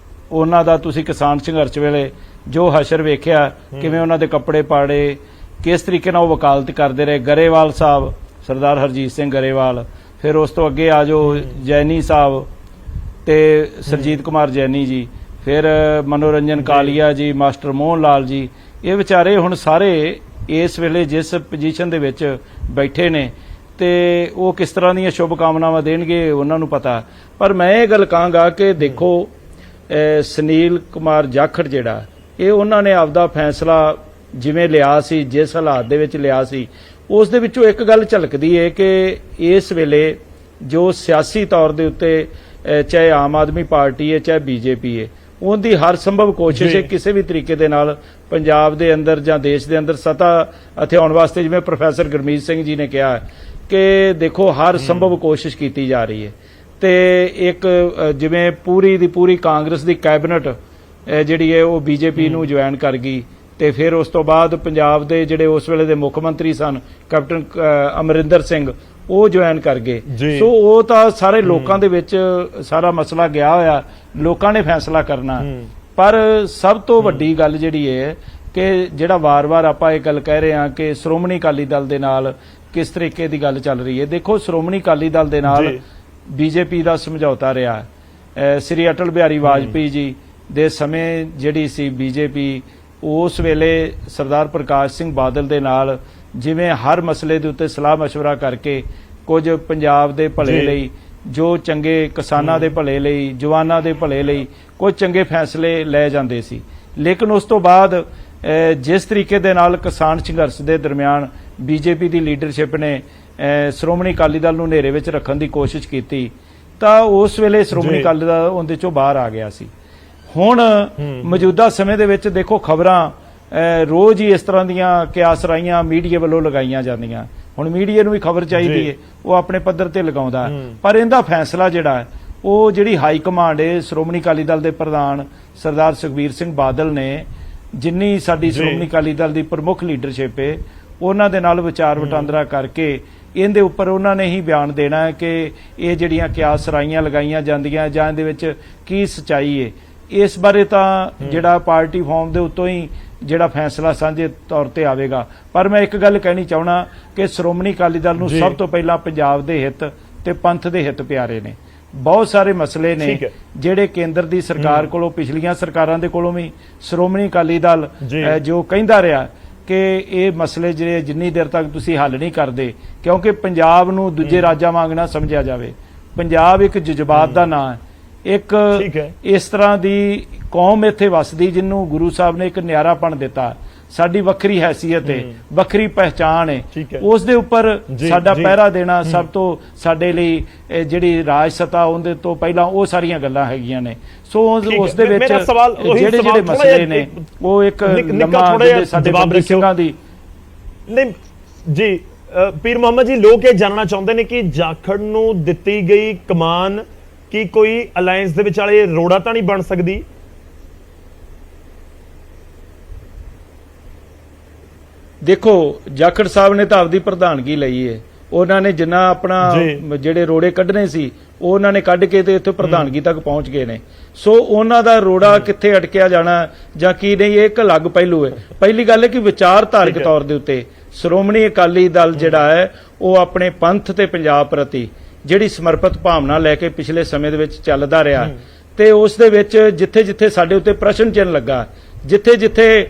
[SPEAKER 4] ਉਹਨਾਂ ਦਾ ਤੁਸੀਂ ਕਿਸਾਨ ਸੰਘਰਸ਼ ਵੇਲੇ ਜੋ ਹਸ਼ਰ ਵੇਖਿਆ, ਕਿਵੇਂ ਉਹਨਾਂ ਦੇ ਕੱਪੜੇ ਪਾੜੇ, ਕਿਸ ਤਰੀਕੇ ਨਾਲ ਉਹ ਵਕਾਲਤ ਕਰਦੇ ਰਹੇ। ਗਰੇਵਾਲ ਸਾਹਿਬ, ਸਰਦਾਰ ਹਰਜੀਤ ਸਿੰਘ ਗਰੇਵਾਲ, ਫਿਰ ਉਸ ਤੋਂ ਅੱਗੇ ਆ ਜੋ ਜੈਨੀ ਸਾਹਿਬ ਤੇ ਸਰਜੀਤ ਕੁਮਾਰ ਜੈਨੀ ਜੀ, ਫਿਰ ਮਨੋਰੰਜਨ ਕਾਲੀਆ ਜੀ, ਮਾਸਟਰ ਮੋਹਨ ਲਾਲ ਜੀ, ਇਹ ਵਿਚਾਰੇ ਹੁਣ ਸਾਰੇ ਇਸ ਵੇਲੇ ਜਿਸ ਪੋਜੀਸ਼ਨ ਦੇ ਵਿੱਚ ਬੈਠੇ ਨੇ ਤੇ ਉਹ ਕਿਸ ਤਰ੍ਹਾਂ ਦੀਆਂ ਸ਼ੁਭ ਕਾਮਨਾਵਾਂ ਦੇਣਗੇ ਉਹਨਾਂ ਨੂੰ ਪਤਾ। ਪਰ ਮੈਂ ਇਹ ਗੱਲ ਕਹਾਂਗਾ ਕਿ ਦੇਖੋ ਸੁਨੀਲ ਕੁਮਾਰ ਜਾਖੜ ਜਿਹੜਾ ਇਹ ਉਹਨਾਂ ਨੇ ਆਪਦਾ ਫੈਸਲਾ ਜਿਵੇਂ ਲਿਆ ਸੀ, ਜਿਸ ਹਾਲਾਤ ਦੇ ਵਿੱਚ ਲਿਆ ਸੀ, ਉਸ ਦੇ ਵਿੱਚੋਂ ਇੱਕ ਗੱਲ ਝਲਕਦੀ ਹੈ ਕਿ ਇਸ ਵੇਲੇ ਜੋ ਸਿਆਸੀ ਤੌਰ ਦੇ ਉੱਤੇ ਚਾਹੇ ਆਮ ਆਦਮੀ ਪਾਰਟੀ ਹੈ ਚਾਹੇ ਬੀਜੇਪੀ ਹੈ, ਉਹਦੀ ਹਰ ਸੰਭਵ ਕੋਸ਼ਿਸ਼ ਹੈ ਕਿਸੇ ਵੀ ਤਰੀਕੇ ਦੇ ਨਾਲ ਪੰਜਾਬ ਦੇ ਅੰਦਰ ਜਾਂ ਦੇਸ਼ ਦੇ ਅੰਦਰ ਸੱਤਾ ਹਥਿਆਉਣ ਵਾਸਤੇ, ਜਿਵੇਂ ਪ੍ਰੋਫੈਸਰ ਗੁਰਮੀਤ ਸਿੰਘ ਜੀ ਨੇ ਕਿਹਾ ਕਿ ਦੇਖੋ ਹਰ ਸੰਭਵ ਕੋਸ਼ਿਸ਼ ਕੀਤੀ ਜਾ ਰਹੀ ਹੈ। ਤੇ ਇੱਕ ਜਿਵੇਂ ਪੂਰੀ ਦੀ ਪੂਰੀ ਕਾਂਗਰਸ ਦੀ ਕੈਬਨਿਟ ਜਿਹੜੀ ਹੈ ਉਹ ਬੀਜੇਪੀ ਨੂੰ ਜੁਆਇਨ ਕਰ ਗਈ ਤੇ ਫਿਰ ਉਸ ਤੋਂ ਬਾਅਦ ਪੰਜਾਬ ਦੇ ਜਿਹੜੇ ਉਸ ਵੇਲੇ ਦੇ ਮੁੱਖ ਮੰਤਰੀ ਸਨ ਕੈਪਟਨ ਅਮਰਿੰਦਰ ਸਿੰਘ, ਉਹ ਜੁਆਇਨ ਕਰ ਗਏ। ਸੋ ਉਹ ਤਾਂ ਸਾਰੇ ਲੋਕਾਂ ਦੇ ਵਿੱਚ ਸਾਰਾ ਮਸਲਾ ਗਿਆ ਹੋਇਆ, ਲੋਕਾਂ ਨੇ ਫੈਸਲਾ ਕਰਨਾ। ਪਰ ਸਭ ਤੋਂ ਵੱਡੀ ਗੱਲ ਜਿਹੜੀ ਹੈ ਕਿ ਜਿਹੜਾ ਵਾਰ-ਵਾਰ ਆਪਾਂ ਇਹ ਗੱਲ ਕਹਿ ਰਹੇ ਹਾਂ ਕਿ ਸ਼੍ਰੋਮਣੀ ਅਕਾਲੀ ਦਲ ਦੇ ਨਾਲ ਕਿਸ ਤਰੀਕੇ ਦੀ ਗੱਲ ਚੱਲ ਰਹੀ ਹੈ। ਦੇਖੋ ਸ਼੍ਰੋਮਣੀ ਅਕਾਲੀ ਦਲ ਦੇ ਨਾਲ ਬੀਜੇਪੀ ਦਾ ਸਮਝੌਤਾ ਰਿਹਾ, ਸ੍ਰੀ ਅਟਲ ਬਿਹਾਰੀ ਵਾਜਪੇਈ ਜੀ ਦੇ ਸਮੇਂ ਜਿਹੜੀ ਸੀ ਬੀਜੇਪੀ ਉਸ ਵੇਲੇ ਸਰਦਾਰ ਪ੍ਰਕਾਸ਼ ਸਿੰਘ ਬਾਦਲ ਦੇ ਨਾਲ ਜਿਵੇਂ ਹਰ ਮਸਲੇ ਦੇ ਉੱਤੇ ਸਲਾਹ ਮਸ਼ਵਰਾ ਕਰਕੇ ਕੁਝ ਪੰਜਾਬ ਦੇ ਭਲੇ ਲਈ, ਜੋ ਚੰਗੇ ਕਿਸਾਨਾਂ ਦੇ ਭਲੇ ਲਈ, ਜਵਾਨਾਂ ਦੇ ਭਲੇ ਲਈ ਕੁਝ ਚੰਗੇ ਫੈਸਲੇ ਲੈ ਜਾਂਦੇ ਸੀ। ਲੇਕਿਨ ਉਸ ਤੋਂ ਬਾਅਦ ਜਿਸ ਤਰੀਕੇ ਦੇ ਨਾਲ ਕਿਸਾਨ ਸੰਘਰਸ਼ ਦੇ ਦਰਮਿਆਨ ਬੀਜੇਪੀ ਦੀ ਲੀਡਰਸ਼ਿਪ ਨੇ ਸ਼੍ਰੋਮਣੀ ਅਕਾਲੀ ਦਲ ਨੂੰ ਹਨੇਰੇ ਵਿੱਚ ਰੱਖਣ ਦੀ ਕੋਸ਼ਿਸ਼ ਕੀਤੀ ਤਾਂ ਉਸ ਵੇਲੇ ਸ਼੍ਰੋਮਣੀ ਅਕਾਲੀ ਦਲ ਉਹਦੇ ਚੋਂ ਬਾਹਰ ਆ ਗਿਆ ਸੀ। ਹੁਣ ਮੌਜੂਦਾ ਸਮੇਂ ਦੇ ਵਿੱਚ ਦੇਖੋ ਖਬਰਾਂ ਰੋਜ਼ ਹੀ ਇਸ ਤਰ੍ਹਾਂ ਦੀਆਂ ਕਿਆਸ ਰਾਈਆਂ ਮੀਡੀਆ ਵੱਲੋਂ ਲਗਾਈਆਂ ਜਾਂਦੀਆਂ। ਹੁਣ ਮੀਡੀਆ ਨੂੰ ਵੀ ਖਬਰ ਚਾਹੀਦੀ ਹੈ, ਉਹ ਆਪਣੇ ਪੱਧਰ ਤੇ ਲਗਾਉਂਦਾ, ਪਰ ਇਹਦਾ ਫੈਸਲਾ ਜਿਹੜਾ ਉਹ ਜਿਹੜੀ ਹਾਈ ਕਮਾਂਡ ਹੈ ਸ਼੍ਰੋਮਣੀ ਅਕਾਲੀ ਦਲ ਦੇ ਪ੍ਰਧਾਨ ਸਰਦਾਰ ਸੁਖਬੀਰ ਸਿੰਘ ਬਾਦਲ ਨੇ, ਜਿੰਨੀ ਸਾਡੀ ਸ਼੍ਰੋਮਣੀ ਅਕਾਲੀ ਦਲ ਦੀ ਪ੍ਰਮੁੱਖ ਲੀਡਰਸ਼ਿਪ ਹੈ, ਉਹਨਾਂ ਦੇ ਨਾਲ ਵਿਚਾਰ ਵਟਾਂਦਰਾ ਕਰਕੇ ਇਹਦੇ ਉੱਪਰ ਉਹਨਾਂ ਨੇ ਹੀ ਬਿਆਨ ਦੇਣਾ ਹੈ ਕਿ ਇਹ ਜਿਹੜੀਆਂ ਕਿਆਸ ਰਾਈਆਂ ਲਗਾਈਆਂ ਜਾਂਦੀਆਂ ਜਾਂ ਇਹਦੇ ਵਿੱਚ ਕੀ ਸੱਚਾਈ ਹੈ। ਇਸ ਬਾਰੇ ਤਾਂ ਜਿਹੜਾ ਪਾਰਟੀ ਫਾਰਮ ਦੇ ਉੱਤੋਂ ਹੀ ਜਿਹੜਾ ਫੈਸਲਾ ਸਾਂਝੇ ਤੌਰ ਤੇ ਆਵੇਗਾ। ਪਰ ਮੈਂ ਇੱਕ ਗੱਲ ਕਹਿਣੀ ਚਾਹਣਾ ਕਿ ਸ਼੍ਰੋਮਣੀ ਅਕਾਲੀ ਦਲ ਨੂੰ ਸਭ ਤੋਂ ਪਹਿਲਾਂ ਪੰਜਾਬ ਦੇ ਹਿੱਤ ਤੇ ਪੰਥ ਦੇ ਹਿੱਤ ਪਿਆਰੇ ਨੇ। ਬਹੁਤ ਸਾਰੇ ਮਸਲੇ ਨੇ ਜਿਹੜੇ ਕੇਂਦਰ ਦੀ ਸਰਕਾਰ ਕੋਲੋਂ, ਪਿਛਲੀਆਂ ਸਰਕਾਰਾਂ ਦੇ ਕੋਲੋਂ ਵੀ ਸ਼੍ਰੋਮਣੀ ਅਕਾਲੀ ਦਲ ਜੋ ਕਹਿੰਦਾ ਰਿਹਾ ਕਿ ਇਹ ਮਸਲੇ ਜਿਹੜੇ ਜਿੰਨੀ ਦੇਰ ਤੱਕ ਤੁਸੀਂ ਹੱਲ ਨਹੀਂ ਕਰਦੇ, ਕਿਉਂਕਿ ਪੰਜਾਬ ਨੂੰ ਦੂਜੇ ਰਾਜਾਂ ਵਾਂਗ ਨਾ ਸਮਝਿਆ ਜਾਵੇ। ਪੰਜਾਬ ਇੱਕ ਜਜ਼ਬਾਤ ਦਾ ਨਾਂ ਹੈ, ਇੱਕ ਇਸ ਤਰ੍ਹਾਂ ਦੀ ਕੌਮ ਇੱਥੇ ਵਸਦੀ ਜਿਹਨੂੰ ਗੁਰੂ ਸਾਹਿਬ ਨੇ ਇੱਕ ਨਿਆਰਾਪਣ ਦਿੱਤਾ, ਸਾਡੀ ਵੱਖਰੀ ਹੈਸੀਅਤ ਹੈ, ਵੱਖਰੀ ਪਹਿਚਾਣ ਹੈ, ਉਸ ਦੇ ਉੱਪਰ ਸਾਡਾ ਪਹਿਰਾ ਦੇਣਾ ਸਭ ਤੋਂ ਸਾਡੇ ਲਈ ਜਿਹੜੀ ਰਾਜ ਸੱਤਾ ਉਹਦੇ ਤੋਂ ਪਹਿਲਾਂ ਉਹ ਸਾਰੀਆਂ ਗੱਲਾਂ ਹੈਗੀਆਂ ਨੇ। ਸੋ ਉਸ ਦੇ ਵਿੱਚ ਜਿਹੜੇ ਮਸਲੇ ਨੇ ਉਹ ਇੱਕ ਲੰਮਾ ਸਾਡੇ ਬੰਦੀ ਸਿੰਘਾਂ ਦੀ
[SPEAKER 1] ਨਹੀਂ ਜੀ। ਪੀਰ ਮੁਹੰਮਦ ਜੀ, ਲੋਕ ਇਹ ਜਾਣਨਾ ਚਾਹੁੰਦੇ ਨੇ ਕਿ ਜਾਖੜ ਨੂੰ ਦਿੱਤੀ ਗਈ ਕਮਾਨ ਕੀ ਕੋਈ ਅਲਾਈਅੰਸ ਦੇ ਵਿਚਾਲੇ ਰੋੜਾ ਤਾਂ ਨਹੀਂ ਬਣ ਸਕਦੀ?
[SPEAKER 4] ਦੇਖੋ ਜਾਖੜ ਸਾਹਿਬ ਨੇ ਤਾਂ ਆਪਦੀ ਪ੍ਰਧਾਨਗੀ ਲਈ ਹੈ, ਉਹਨਾਂ ਨੇ ਜਿੰਨਾ ਆਪਣਾ ਜਿਹੜੇ ਰੋੜੇ ਕੱਢਣੇ ਸੀ ਉਹ ਉਹਨਾਂ ਨੇ ਕੱਢ ਕੇ ਤੇ ਇੱਥੇ ਪ੍ਰਧਾਨਗੀ ਤੱਕ ਪਹੁੰਚ ਗਏ ਨੇ। ਸੋ ਉਹਨਾਂ ਦਾ ਰੋੜਾ ਕਿੱਥੇ ਅਟਕਿਆ ਜਾਣਾ ਜਾਂ ਕੀ ਨਹੀਂ, ਇਹ ਇੱਕ ਅਲੱਗ ਪਹਿਲੂ ਹੈ। ਪਹਿਲੀ ਗੱਲ ਹੈ ਕਿ ਵਿਚਾਰਧਾਰਕ ਤੌਰ ਦੇ ਉੱਤੇ ਸ਼੍ਰੋਮਣੀ ਅਕਾਲੀ ਦਲ ਜਿਹੜਾ ਹੈ ਉਹ ਆਪਣੇ ਪੰਥ ਤੇ ਪੰਜਾਬ ਪ੍ਰਤੀ ਜਿਹੜੀ ਸਮਰਪਿਤ ਭਾਵਨਾ ਲੈ ਕੇ ਪਿਛਲੇ ਸਮੇਂ ਦੇ ਵਿੱਚ ਚੱਲਦਾ ਰਿਹਾ ਤੇ ਉਸ ਦੇ ਵਿੱਚ ਜਿੱਥੇ ਜਿੱਥੇ ਸਾਡੇ ਉੱਤੇ ਪ੍ਰਸ਼ਨ ਚਿੰਨ੍ਹ ਲੱਗਾ, ਜਿੱਥੇ ਜਿੱਥੇ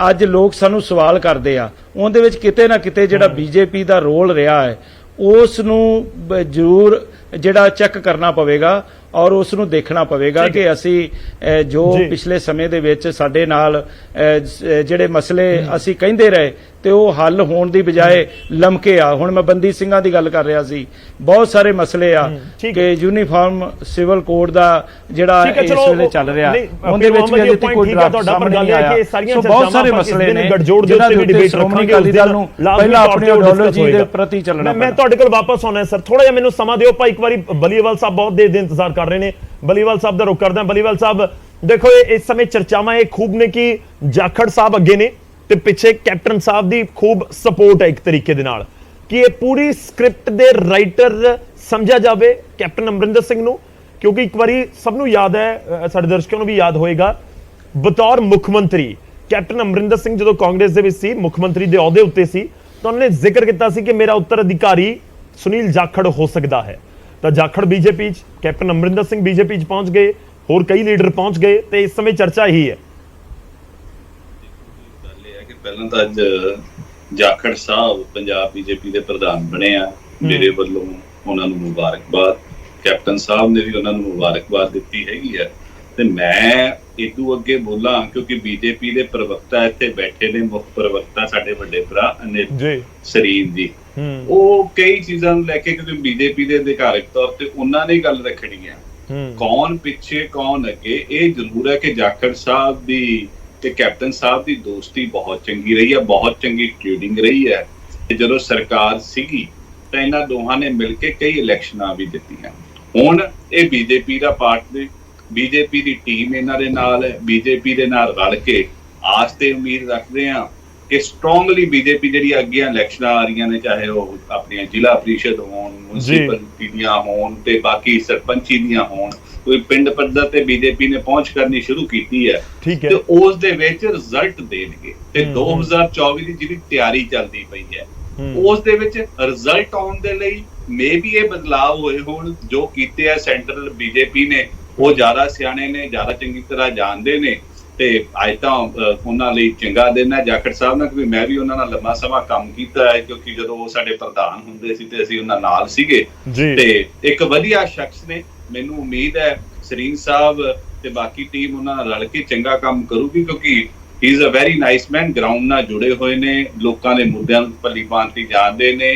[SPEAKER 4] ਅੱਜ ਲੋਕ ਸਾਨੂੰ ਸਵਾਲ ਕਰਦੇ ਆ, ਉਹਦੇ ਵਿੱਚ ਕਿਤੇ ਨਾ ਕਿਤੇ ਜਿਹੜਾ ਬੀਜੇਪੀ ਦਾ ਰੋਲ ਰਿਹਾ ਹੈ ਉਸ ਨੂੰ ਜ਼ਰੂਰ ਜਿਹੜਾ ਚੈੱਕ ਕਰਨਾ ਪਵੇਗਾ ਔਰ ਉਸ ਨੂੰ ਦੇਖਣਾ ਪਵੇਗਾ ਕਿ ਅਸੀਂ ਜੋ ਪਿਛਲੇ ਸਮੇਂ ਦੇ ਵਿੱਚ ਸਾਡੇ ਨਾਲ ਜਿਹੜੇ ਮਸਲੇ ਅਸੀਂ ਕਹਿੰਦੇ ਰਹੇ ਤੇ ਉਹ ਹੱਲ ਹੋਣ ਦੀ ਬਜਾਏ ਲਮਕੇ ਆ। ਹੁਣ ਮੈਂ ਬੰਦੀ ਸਿੰਘਾਂ ਦੀ ਗੱਲ ਕਰ ਰਿਹਾ ਸੀ, ਬਹੁਤ ਸਾਰੇ ਮਸਲੇ ਆ
[SPEAKER 1] ਠੀਕ
[SPEAKER 4] ਕਿ ਯੂਨੀਫਾਰਮ ਸਿਵਲ ਕੋਡ ਦਾ ਜਿਹੜਾ
[SPEAKER 1] ਠੀਕ ਹੈ,
[SPEAKER 4] ਇਸ
[SPEAKER 1] ਚਲੋ,
[SPEAKER 4] ਵੇਲੇ ਚੱਲ ਰਿਹਾ
[SPEAKER 1] ਨਹੀਂ,
[SPEAKER 4] ਉਹਦੇ ਵਿੱਚ ਵੀ ਅਜੇ ਤੱਕ ਕੋਈ ਡਰਾਫਟ
[SPEAKER 1] ਤੁਹਾਡਾ
[SPEAKER 4] ਸਾਹਮਣੇ
[SPEAKER 1] ਗੱਲ
[SPEAKER 4] ਨਹੀਂ
[SPEAKER 1] ਹੈ ਕਿ
[SPEAKER 4] ਆਇਆ।
[SPEAKER 1] ਸਾਰੀਆਂ
[SPEAKER 4] ਸੋ ਬਹੁਤ ਸਾਰੇ
[SPEAKER 1] ਚਰਚਾਵਾਂ
[SPEAKER 4] ਮਸਲੇ ਨੇ
[SPEAKER 1] ਗੱਠਜੋੜ ਦੇ
[SPEAKER 4] ਜਿਹਨਾਂ
[SPEAKER 1] ਉੱਤੇ
[SPEAKER 4] ਦੇ
[SPEAKER 1] ਵੀ
[SPEAKER 4] ਉੱਤੇ
[SPEAKER 1] debate
[SPEAKER 4] ਸ਼੍ਰੋਮਣੀ
[SPEAKER 1] ਰੱਖਾਂਗੇ,
[SPEAKER 4] ਅਕਾਲੀ ਦਲ ਨੂੰ
[SPEAKER 1] ਲਾਜ਼ਮੀ
[SPEAKER 4] ਪਹਿਲਾਂ
[SPEAKER 1] ਤੌਰ
[SPEAKER 4] ਆਪਣੀ
[SPEAKER 1] ਤੇ ਉਹ
[SPEAKER 4] ਆਈਡੀਓਲੋਜੀ
[SPEAKER 1] discuss
[SPEAKER 4] ਦੇ
[SPEAKER 1] ਹੋਏਗਾ।
[SPEAKER 4] ਪ੍ਰਤੀ ਚੱਲਣਾ
[SPEAKER 1] ਮੈਂ ਤੁਹਾਡੇ ਕੋਲ ਵਾਪਸ ਆਉਣਾ ਸਰ, ਥੋੜਾ ਜਿਹਾ ਮੈਨੂੰ ਸਮਾਂ ਦਿਓ। ਭਾਈ ਇੱਕ ਵਾਰੀ ਬਲੀਵਾਲ ਸਾਹਿਬ ਬਹੁਤ ਦੇਰ ਦੇ ਇੰਤਜ਼ਾਰ ਕਰ ਰਹੇ ਨੇ, ਬਲੀਵਾਲ ਸਾਹਿਬ ਦਾ ਰੁਖ ਕਰਦੇ ਹਾਂ। ਬਲੀਵਾਲ ਸਾਹਿਬ ਦੇਖੋ, ਇਸ ਸਮੇਂ ਚਰਚਾਵਾਂ ਇਹ ਖੂਬ ਨੇ ਕਿ ਜਾਖੜ ਸਾਹਿਬ ਅੱਗੇ ਨੇ ਤੇ ਪਿੱਛੇ ਕੈਪਟਨ ਸਾਹਿਬ ਦੀ ਖੂਬ ਸਪੋਰਟ ਹੈ ਇੱਕ ਤਰੀਕੇ ਦੇ ਨਾਲ, ਕਿ ਇਹ ਪੂਰੀ ਸਕ੍ਰਿਪਟ ਦੇ ਰਾਈਟਰ ਸਮਝਿਆ ਜਾਵੇ ਕੈਪਟਨ ਅਮਰਿੰਦਰ ਸਿੰਘ ਨੂੰ, ਕਿਉਂਕਿ ਇੱਕ ਵਾਰੀ ਸਭ ਨੂੰ ਯਾਦ ਹੈ, ਸਾਡੇ ਦਰਸ਼ਕਾਂ ਨੂੰ ਵੀ ਯਾਦ ਹੋਏਗਾ, ਬਤੌਰ ਮੁੱਖ ਮੰਤਰੀ ਕੈਪਟਨ ਅਮਰਿੰਦਰ ਸਿੰਘ ਜਦੋਂ ਕਾਂਗਰਸ ਦੇ ਵਿੱਚ ਸੀ, ਮੁੱਖ ਮੰਤਰੀ ਦੇ ਅਹੁਦੇ ਉੱਤੇ ਸੀ, ਤਾਂ ਉਹਨੇ ਜ਼ਿਕਰ ਕੀਤਾ ਸੀ ਕਿ ਮੇਰਾ ਉੱਤਰ ਅਧਿਕਾਰੀ ਸੁਨੀਲ ਜਾਖੜ ਹੋ ਸਕਦਾ ਹੈ। ਤਾਂ ਜਾਖੜ ਬੀਜੇਪੀ 'ਚ, ਕੈਪਟਨ ਅਮਰਿੰਦਰ ਸਿੰਘ ਬੀਜੇਪੀ 'ਚ ਪਹੁੰਚ ਗਏ, ਹੋਰ ਕਈ ਲੀਡਰ ਪਹੁੰਚ ਗਏ, ਤੇ ਇਸ ਸਮੇਂ ਚਰਚਾ ਇਹੀ ਹੈ।
[SPEAKER 5] ਪਹਿਲਾਂ ਤਾਂ ਅੱਜ ਜਾਖੜ ਸਾਹਿਬ ਪੰਜਾਬ ਬੀਜੇਪੀ ਦੇ ਪ੍ਰਧਾਨ ਬਣੇ ਆ, ਮੇਰੇ ਵੱਲੋਂ ਉਹਨਾਂ ਨੂੰ ਮੁਬਾਰਕਬਾਦ। ਕੈਪਟਨ ਸਾਹਿਬ ਨੇ ਵੀ ਉਹਨਾਂ ਨੂੰ ਮੁਬਾਰਕਬਾਦ ਦਿੱਤੀ ਹੈਗੀ ਆ। ਤੇ ਮੈਂ ਇਦੋਂ ਅੱਗੇ ਬੋਲਾਂ ਕਿਉਂਕਿ ਬੀਜੇਪੀ ਦੇ ਪ੍ਰਵਕਤਾ ਇੱਥੇ ਬੈਠੇ ਨੇ, ਮੁੱਖ ਪ੍ਰਵਕਤਾ ਸਾਡੇ ਵੱਡੇ ਭਰਾ ਅਨਿਲ ਸਰੀਨ ਜੀ, ਉਹ ਕਈ ਚੀਜ਼ਾਂ ਨੂੰ ਲੈ ਕੇ, ਕਿਉਂਕਿ ਬੀਜੇਪੀ ਦੇ ਅਧਿਕਾਰਿਕ ਤੌਰ ਤੇ ਉਹਨਾਂ ਨੇ ਗੱਲ ਰੱਖਣੀ ਆ, ਕੌਣ ਪਿੱਛੇ ਕੌਣ ਅੱਗੇ। ਇਹ ਜ਼ਰੂਰ ਹੈ ਕਿ ਜਾਖੜ ਸਾਹਿਬ ਦੀ ਤੇ ਕੈਪਟਨ ਸਾਹਿਬ ਦੀ ਦੋਸਤੀ ਬਹੁਤ ਚੰਗੀ ਰਹੀ ਹੈ, ਬਹੁਤ ਚੰਗੀ ਟ੍ਰੇਡਿੰਗ ਰਹੀ ਹੈ। ਤੇ ਜਦੋਂ ਸਰਕਾਰ ਸੀਗੀ ਤਾਂ ਇਹਨਾਂ ਦੋਹਾਂ ਨੇ ਮਿਲ ਕੇ ਕਈ ਇਲੈਕਸ਼ਨਾਂ ਵੀ ਦਿੱਤੀਆਂ। ਹੁਣ ਇਹ ਬੀਜੇਪੀ ਦਾ ਪਾਰਟ ਨੇ, ਬੀਜੇਪੀ ਦੀ ਟੀਮ ਇਹਨਾਂ ਦੇ ਨਾਲ ਹੈ, ਬੀਜੇਪੀ ਦੇ ਨਾਲ ਰਲ ਕੇ ਆਸ ਤੇ ਉਮੀਦ ਰੱਖਦੇ ਹਾਂ ਕਿ ਸਟਰੋਂਗਲੀ ਬੀਜੇਪੀ ਜਿਹੜੀ ਅੱਗੇ ਇਲੈਕਸ਼ਨਾਂ ਆ ਰਹੀਆਂ ਨੇ, ਚਾਹੇ ਉਹ ਆਪਣੀਆਂ ਜ਼ਿਲ੍ਹਾ ਪ੍ਰੀਸ਼ਦ ਹੋਣ, ਮਿਊਨਿਸਪੈਲਿਟੀ ਦੀਆਂ ਹੋਣ ਤੇ ਬਾਕੀ ਸਰਪੰਚੀ ਦੀਆਂ ਹੋਣ, ਕੋਈ ਪਿੰਡ ਪੱਧਰ ਤੇ ਬੀਜੇਪੀ ਨੇ ਪਹੁੰਚ ਕਰਨੀ ਸ਼ੁਰੂ ਕੀਤੀ ਹੈ ਤੇ ਉਸ ਦੇ ਵਿੱਚ ਰਿਜ਼ਲਟ ਦੇਣਗੇ। ਤੇ 2024 ਦੀ ਜਿਹੜੀ ਤਿਆਰੀ ਚੱਲਦੀ ਪਈ ਹੈ ਉਸ ਦੇ ਵਿੱਚ ਰਿਜ਼ਲਟ ਆਉਣ ਦੇ ਲਈ ਮੇਬੀ ਇਹ ਬਦਲਾਅ ਹੋਏ ਹੋਣ। ਜੋ ਕੀਤੇ ਆ ਸੈਂਟਰਲ ਬੀਜੇਪੀ ਨੇ, ਉਹ ਜ਼ਿਆਦਾ ਸਿਆਣੇ ਨੇ, ਜ਼ਿਆਦਾ ਚੰਗੀ ਤਰ੍ਹਾਂ ਜਾਣਦੇ ਨੇ, ਤੇ ਅੱਜ ਤਾਂ ਉਹਨਾਂ ਲਈ ਚੰਗਾ ਦਿਨ ਹੈ ਜਾਖੜ ਸਾਹਿਬ ਨਾਲ, ਕਿਉਂਕਿ ਮੈਂ ਵੀ ਉਹਨਾਂ ਨਾਲ ਲੰਮਾ ਸਮਾਂ ਕੰਮ ਕੀਤਾ ਹੈ, ਕਿਉਂਕਿ ਜਦੋਂ ਉਹ ਸਾਡੇ ਪ੍ਰਧਾਨ ਹੁੰਦੇ ਸੀ ਤੇ ਅਸੀਂ ਉਹਨਾਂ ਨਾਲ ਸੀਗੇ। ਤੇ ਇੱਕ ਵਧੀਆ ਸ਼ਖਸ ਨੇ, ਮੈਨੂੰ ਉਮੀਦ ਹੈ ਸਰੀਨ ਸਾਹਿਬ ਤੇ ਬਾਕੀ ਟੀਮ ਉਹਨਾਂ ਨਾਲ ਰਲ ਕੇ ਚੰਗਾ ਕੰਮ ਕਰੂਗੀ, ਕਿਉਂਕਿ ਹੀ is a very nice man, ground ਨਾਲ ਜੁੜੇ ਹੋਏ ਨੇ, ਲੋਕਾਂ ਦੇ ਮੁੱਦਿਆਂ ਨੂੰ ਭਲੀ ਭਾਂਤੀ ਜਾਣਦੇ ਨੇ,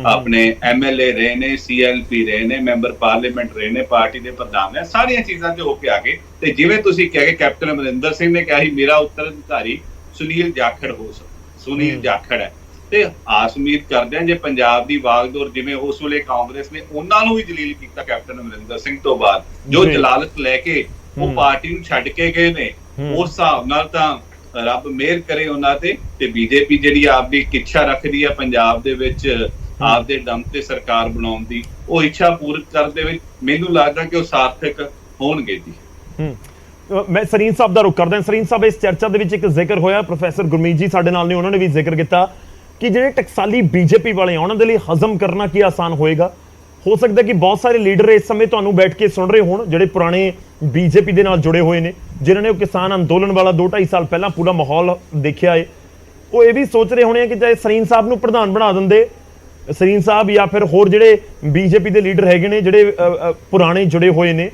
[SPEAKER 5] ਆਪਣੇ MLA ਰਹੇ ਨੇ, CLP ਰਹੇ ਨੇ, ਮੈਂਬਰ ਪਾਰਲੀਮੈਂਟ ਰਹੇ ਨੇ, ਪਾਰਟੀ ਦੇ ਪ੍ਰਧਾਨ ਨੇ, ਸਾਰੀਆਂ ਚੀਜ਼ਾਂ 'ਚ ਹੋ ਕੇ ਆ ਗਏ। ਤੇ ਜਿਵੇਂ ਤੁਸੀਂ ਕਿਹਾ ਕਿ ਕੈਪਟਨ ਅਮਰਿੰਦਰ ਸਿੰਘ ਨੇ ਕਿਹਾ ਸੀ ਮੇਰਾ ਉੱਤਰਾਧਿਕਾਰੀ ਸੁਨੀਲ ਜਾਖੜ ਸੁਨੀਲ ਜਾਖੜ ਹੈ, ਤੇ ਆਸ ਉਮੀਦ ਕਰਦੇ ਹਾਂ ਜੇ ਪੰਜਾਬ ਦੀ ਵਾਗਡੋਰ ਜਿਵੇਂ ਉਸ ਵੇਲੇ ਕਾਂਗਰਸ ਨੇ ਉਹਨਾਂ ਨੂੰ ਵੀ ਜਲੀਲ ਕੀਤਾ ਕੈਪਟਨ ਅਮਰਿੰਦਰ ਸਿੰਘ ਤੋਂ ਬਾਅਦ, ਜੋ ਜਲਾਲਤ ਲੈ ਕੇ ਉਹ ਪਾਰਟੀ ਨੂੰ ਛੱਡ ਕੇ ਗਏ ਨੇ, ਉਸ ਹਿਸਾਬ ਨਾਲ ਤਾਂ ਰੱਬ ਮਿਹਰ ਕਰੇ ਉਹਨਾਂ ਤੇ ਬੀਜੇਪੀ ਜਿਹੜੀ ਆਪਦੀ ਇੱਛਾ ਰੱਖਦੀ ਹੈ ਪੰਜਾਬ ਦੇ ਵਿੱਚ ਆਪਦੇ ਦਮ ਤੇ ਸਰਕਾਰ ਬਣਾਉਣ ਦੀ, ਉਹ ਇੱਛਾ ਪੂਰੀ ਕਰਨ ਦੇ ਵਿੱਚ ਮੈਨੂੰ ਲੱਗਦਾ ਕਿ ਉਹ ਸਾਰਥਕ ਹੋਣਗੇ ਜੀ।
[SPEAKER 1] ਮੈਂ ਸਰੀਨ ਸਾਹਿਬ ਦਾ ਰੁਖ ਕਰਦਾ। ਸਰੀਨ ਸਾਹਿਬ, ਇਸ ਚਰਚਾ ਦੇ ਵਿੱਚ ਇੱਕ ਜ਼ਿਕਰ ਹੋਇਆ, ਪ੍ਰੋਫੈਸਰ ਗੁਰਮੀਤ ਜੀ ਸਾਡੇ ਨਾਲ ਨੇ, ਉਹਨਾਂ ਨੇ ਵੀ ਜ਼ਿਕਰ ਕੀਤਾ ਕਿ ਜਿਹੜੇ ਟਕਸਾਲੀ ਬੀਜੇਪੀ ਵਾਲੇ ਆ ਉਹਨਾਂ ਦੇ ਲਈ ਹਜ਼ਮ ਕਰਨਾ ਕੀ ਆਸਾਨ ਹੋਏਗਾ। ਹੋ ਸਕਦਾ ਕਿ ਬਹੁਤ ਸਾਰੇ ਲੀਡਰ ਇਸ ਸਮੇਂ ਤੁਹਾਨੂੰ ਬੈਠ ਕੇ ਸੁਣ ਰਹੇ ਹੋਣ ਜਿਹੜੇ ਪੁਰਾਣੇ ਬੀਜੇਪੀ ਦੇ ਨਾਲ ਜੁੜੇ ਹੋਏ ਨੇ, ਜਿਨ੍ਹਾਂ ਨੇ ਉਹ ਕਿਸਾਨ ਅੰਦੋਲਨ ਵਾਲਾ 2-2.5 ਸਾਲ ਪਹਿਲਾਂ ਪੂਰਾ ਮਾਹੌਲ ਦੇਖਿਆ ਹੈ, ਉਹ ਇਹ ਵੀ ਸੋਚ ਰਹੇ ਹੋਣੇ ਆ ਕਿ ਚਾਹੇ ਸਰੀਨ ਸਾਹਿਬ ਨੂੰ ਪ੍ਰਧਾਨ ਬਣਾ ਦਿੰਦੇ, ਸਰੀਨ ਸਾਹਿਬ ਜਾਂ ਫਿਰ ਹੋਰ ਜਿਹੜੇ ਬੀਜੇਪੀ ਦੇ ਲੀਡਰ ਹੈਗੇ ਨੇ ਜਿਹੜੇ ਪੁਰਾਣੇ ਜੁੜੇ ਹੋਏ ਨੇ,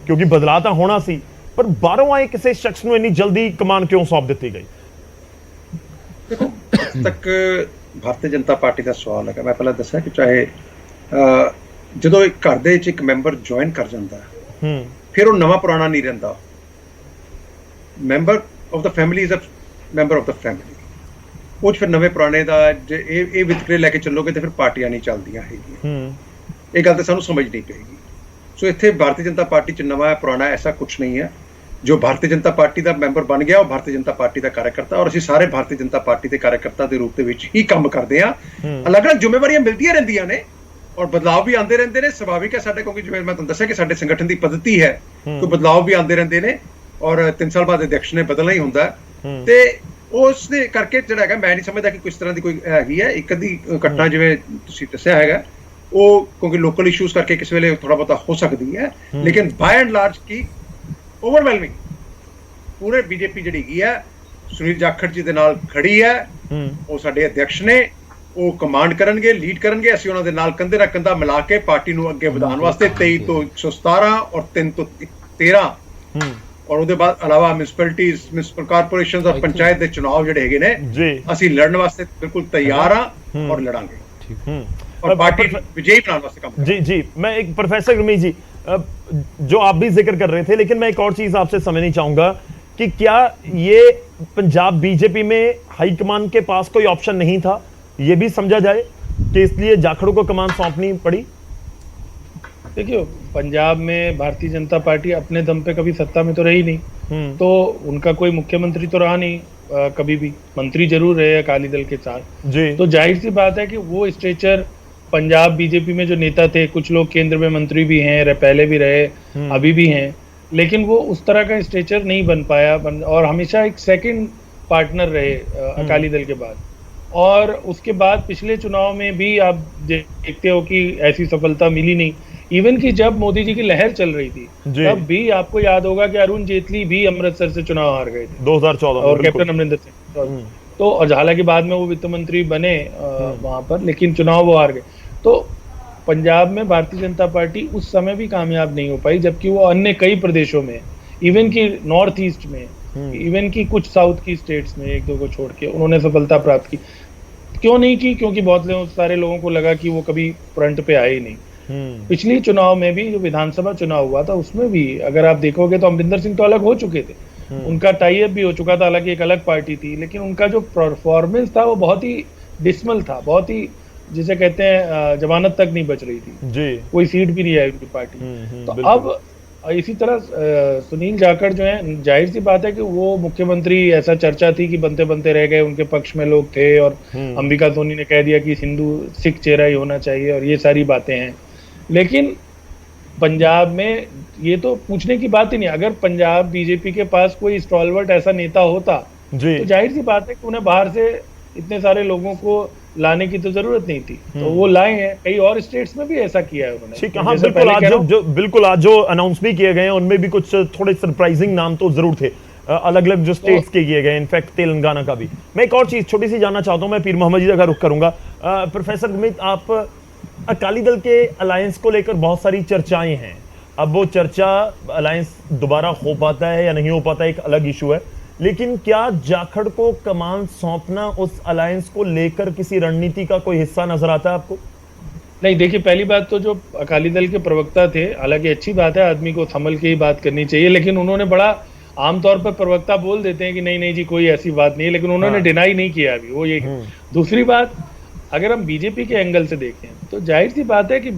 [SPEAKER 1] ਕਿਉਂਕਿ ਬਦਲਾਅ ਤਾਂ ਹੋਣਾ ਸੀ, ਪਰ ਬਾਹਰੋਂ ਆਏ ਕਿਸੇ ਸ਼ਖਸ ਨੂੰ ਇੰਨੀ ਜਲਦੀ ਕਮਾਨ ਕਿਉਂ ਸੌਂਪ ਦਿੱਤੀ ਗਈ?
[SPEAKER 2] ਦੇਖੋ, ਤੱਕ ਭਾਰਤੀ ਜਨਤਾ ਪਾਰਟੀ ਦਾ ਸਵਾਲ ਹੈਗਾ। ਮੈਂ ਪਹਿਲਾਂ ਦੱਸਿਆ ਕਿ ਚਾਹੇ ਜਦੋਂ ਇੱਕ ਘਰ ਦੇ ਵਿੱਚ ਇੱਕ ਮੈਂਬਰ ਜੁਆਇਨ ਕਰ ਜਾਂਦਾ ਫਿਰ ਉਹ ਨਵਾਂ ਪੁਰਾਣਾ ਨਹੀਂ ਰਹਿੰਦਾ। Member of the family is a member of the family. ਉਹ ਫਿਰ ਨਵੇਂ ਪੁਰਾਣੇ ਦਾ ਜੇ ਇਹ ਵਿਤਕਰੇ ਲੈ ਕੇ ਚੱਲੋਗੇ ਤੇ ਫਿਰ ਪਾਰਟੀਆਂ ਨਹੀਂ ਚੱਲਦੀਆਂ ਹੈਗੀਆਂ। ਇਹ ਗੱਲ ਤਾਂ ਸਾਨੂੰ ਸਮਝਣੀ ਪਏਗੀ। ਸੋ ਇੱਥੇ ਭਾਰਤੀ ਜਨਤਾ ਪਾਰਟੀ 'ਚ ਨਵਾਂ ਪੁਰਾਣਾ ਐਸਾ ਕੁਛ ਨਹੀਂ ਹੈ। ਜੋ ਭਾਰਤੀ ਜਨਤਾ ਪਾਰਟੀ ਦਾ ਮੈਂਬਰ ਬਣ ਗਿਆ ਉਹ ਭਾਰਤੀ ਜਨਤਾ ਪਾਰਟੀ ਦਾ ਕਾਰਜਕਰਤਾ, ਔਰ ਅਸੀਂ ਸਾਰੇ ਭਾਰਤੀ ਜਨਤਾ ਪਾਰਟੀ ਦੇ ਕਾਰਜਕਰਤਾ ਦੇ ਰੂਪ ਦੇ ਵਿੱਚ ਹੀ ਕੰਮ ਕਰਦੇ ਹਾਂ। ਅਲੱਗ-ਅਲੱਗ ਜ਼ਿੰਮੇਵਾਰੀਆਂ ਮਿਲਦੀਆਂ ਰਹਿੰਦੀਆਂ ਨੇ ਔਰ ਬਦਲਾਅ ਵੀ ਆਉਂਦੇ ਰਹਿੰਦੇ ਨੇ। ਸੁਭਾਵਿਕ ਹੈ ਸਾਡੇ, ਕਿਉਂਕਿ ਜਿਵੇਂ ਮੈਂ ਤੁਹਾਨੂੰ ਦੱਸਿਆ ਕਿ ਸਾਡੇ ਸੰਗਠਨ ਦੀ ਪद्धਤੀ ਹੈ, ਕੋਈ ਬਦਲਾਅ ਵੀ ਆਉਂਦੇ ਰਹਿੰਦੇ ਨੇ ਔਰ 3 ਸਾਲ ਬਾਅਦ ਅਧਿਕਸ਼ ਨੇ ਬਦਲਣਾ ਹੀ ਹੁੰਦਾ ਤੇ ਉਸ ਦੇ ਕਰਕੇ ਜਿਹੜਾ ਹੈਗਾ ਮੈਂ ਨਹੀਂ ਸਮਝਦਾ ਕਿ ਕਿਸ ਤਰ੍ਹਾਂ ਦੀ ਕੋਈ ਹੈਗੀ ਹੈ। ਇੱਕ ਅੱਧੀ ਘਟਨਾ ਜਿਵੇਂ ਤੁਸੀਂ ਦੱਸਿਆ ਹੈਗਾ ਉਹ ਕਿਉਂਕਿ ਲੋਕਲ ਇਸ਼ੂਜ਼ ਕਰਕੇ ਕਿਸੇ ਵੇਲੇ ਥੋੜਾ ਬਹੁਤਾ ਹੋ ਸਕਦੀ ਹੈ, ਲੇਕਿਨ ਬਾਏ ਐਂਡ ਲਾਰਜ ਕੀ ਓਵਰਵੈਲਮਿੰਗ ਪੂਰੇ ਬੀਜੇਪੀ ਜਿਹੜੀ ਹੈਗੀ ਹੈ ਸੁਨੀਲ ਜਾਖੜ ਜੀ ਦੇ ਨਾਲ ਖੜੀ ਹੈ। ਉਹ ਸਾਡੇ ਅਧਿਕਸ਼ ਨੇ, ਉਹ ਕਮਾਂਡ ਕਰਨਗੇ, ਲੀਡ ਕਰਨਗੇ। ਅਸੀਂ ਉਹਨਾਂ ਦੇ ਨਾਲ ਕੰਧੇ ਨਾਲ ਕੰਧਾ ਮਿਲਾ ਕੇ ਪਾਰਟੀ ਨੂੰ ਅੱਗੇ ਵਧਾਉਣ ਵਾਸਤੇ 23 ਤੋਂ 117 ਔਰ 3 ਤੋਂ 13 ਔਰ ਉਹਦੇ ਬਾਅਦ ਇਲਾਵਾ ਮਿਊਨਿਸਪੈਲਿਟੀਜ਼, ਮਿਊਨਿਸਪਲ ਕਾਰਪੋਰੇਸ਼ਨਸ ਔਰ ਪੰਚਾਇਤ ਦੇ ਚੁਣਾਵ ਜਿਹੜੇ ਹੈਗੇ ਨੇ
[SPEAKER 1] ਜੀ
[SPEAKER 2] ਅਸੀਂ ਲੜਨ ਵਾਸਤੇ ਬਿਲਕੁਲ ਤਿਆਰ ਹਾਂ ਔਰ ਲੜਾਂਗੇ और पार्टी विजयी बनाने वास्ते काम
[SPEAKER 1] जी जी। मैं एक प्रोफेसर गुरमीत जी, जो आप भी जिक्र कर रहे थे, लेकिन मैं एक और चीज आपसे समझनी चाहूंगा कि क्या ये पंजाब बीजेपी में हाईकमान के पास कोई ऑप्शन नहीं था, ये भी समझा जाए कि इसलिए जाखड़ को कमान सौंपनी पड़ी?
[SPEAKER 3] देखिए, पंजाब में भारतीय जनता पार्टी अपने दम पे कभी सत्ता में तो रही नहीं, तो उनका कोई मुख्यमंत्री तो रहा नहीं कभी भी, मंत्री जरूर रहे अकाली दल के साथ
[SPEAKER 1] जी।
[SPEAKER 3] तो जाहिर सी बात है कि वो स्ट्रेचर पंजाब बीजेपी में जो नेता थे, कुछ लोग केंद्र में मंत्री भी हैं, पहले भी रहे, अभी भी हैं, लेकिन वो उस तरह का स्ट्रेचर नहीं बन पाया और हमेशा एक सेकंड पार्टनर रहे अकाली दल के बाद। और उसके बाद पिछले चुनाव में भी आप देखते हो कि ऐसी सफलता मिली नहीं। इवन कि जब मोदी जी की लहर चल रही थी तब भी आपको याद होगा कि अरुण जेटली भी अमृतसर से चुनाव हार गए थे
[SPEAKER 1] 2014
[SPEAKER 3] और कैप्टन अमरिंदर सिंह तो, और हालांकि बाद में वो वित्त मंत्री बने वहां पर, लेकिन चुनाव वो हार गए। तो पंजाब में भारतीय जनता पार्टी उस समय भी कामयाब नहीं हो पाई, जबकि वो अन्य कई प्रदेशों में, इवन की नॉर्थ ईस्ट में, इवन की कुछ साउथ की स्टेट्स में, एक दो को छोड़ के उन्होंने सफलता प्राप्त की। क्यों नहीं की? क्योंकि बहुत सारे लोगों को लगा कि वो कभी फ्रंट पे आए ही नहीं। पिछली चुनाव में भी जो विधानसभा चुनाव हुआ था उसमें भी अगर आप देखोगे तो अमरिंदर सिंह तो अलग हो चुके थे, उनका टाई अप भी हो चुका था, हालांकि एक अलग पार्टी थी, लेकिन उनका जो परफॉर्मेंस था वो बहुत ही डिसमल था, बहुत ही जिसे कहते हैं जमानत तक नहीं बच रही थी
[SPEAKER 1] जी,
[SPEAKER 3] कोई सीट भी नहीं आई उनकी पार्टी। तो अब इसी तरह सुनील जाखड़ जो है, जाहिर सी बात है कि वो मुख्यमंत्री, ऐसा चर्चा थी कि बनते बनते रह गए, उनके पक्ष में लोग थे और अंबिका सोनी ने कह दिया कि हिंदू सिख चेहरा ही होना चाहिए और ये सारी बातें हैं। लेकिन पंजाब में ये तो पूछने की बात ही नहीं। अगर पंजाब बीजेपी के पास कोई स्टॉलवर्ट ऐसा नेता होता तो जाहिर सी बात है कि उन्हें बाहर से इतने सारे लोगों को लाने की तो जरूरत नहीं थी, तो वो लाए हैं। कई और स्टेट्स में भी ऐसा किया है उन्होंने।
[SPEAKER 1] ठीक है, हाँ बिल्कुल। आज जो अनाउंस भी किए गए हैं उनमें भी कुछ थोड़े सरप्राइजिंग नाम तो जरूर थे, अलग अलग जो स्टेट्स के किए गए, इनफैक्ट तेलंगाना का भी। मैं एक और चीज छोटी सी जानना चाहता हूं, मैं पीर मोहम्मद जी का रुख करूंगा। प्रोफेसर गुरमीत, आप अकाली दल के अलायंस को लेकर बहुत सारी चर्चाएं हैं, अब वो चर्चा अलायंस दोबारा हो पाता है या नहीं हो पाता एक अलग इशू है, लेकिन क्या जाखड़ को कमान सौंपना उस अलायंस को लेकर किसी रणनीति का कोई हिस्सा नजर आता है आपको?
[SPEAKER 3] नहीं, देखिए, पहली बात तो जो अकाली दल के प्रवक्ता थे, हालांकि अच्छी बात है, आदमी को संभल के ही बात करनी चाहिए, लेकिन उन्होंने बड़ा आमतौर पर प्रवक्ता बोल देते हैं कि नहीं नहीं जी कोई ऐसी बात नहीं है, लेकिन उन्होंने डिनाई नहीं किया अभी वो ये। दूसरी बात, अगर हम बीजेपी के एंगल से देखें तो जाहिर सी बात है कि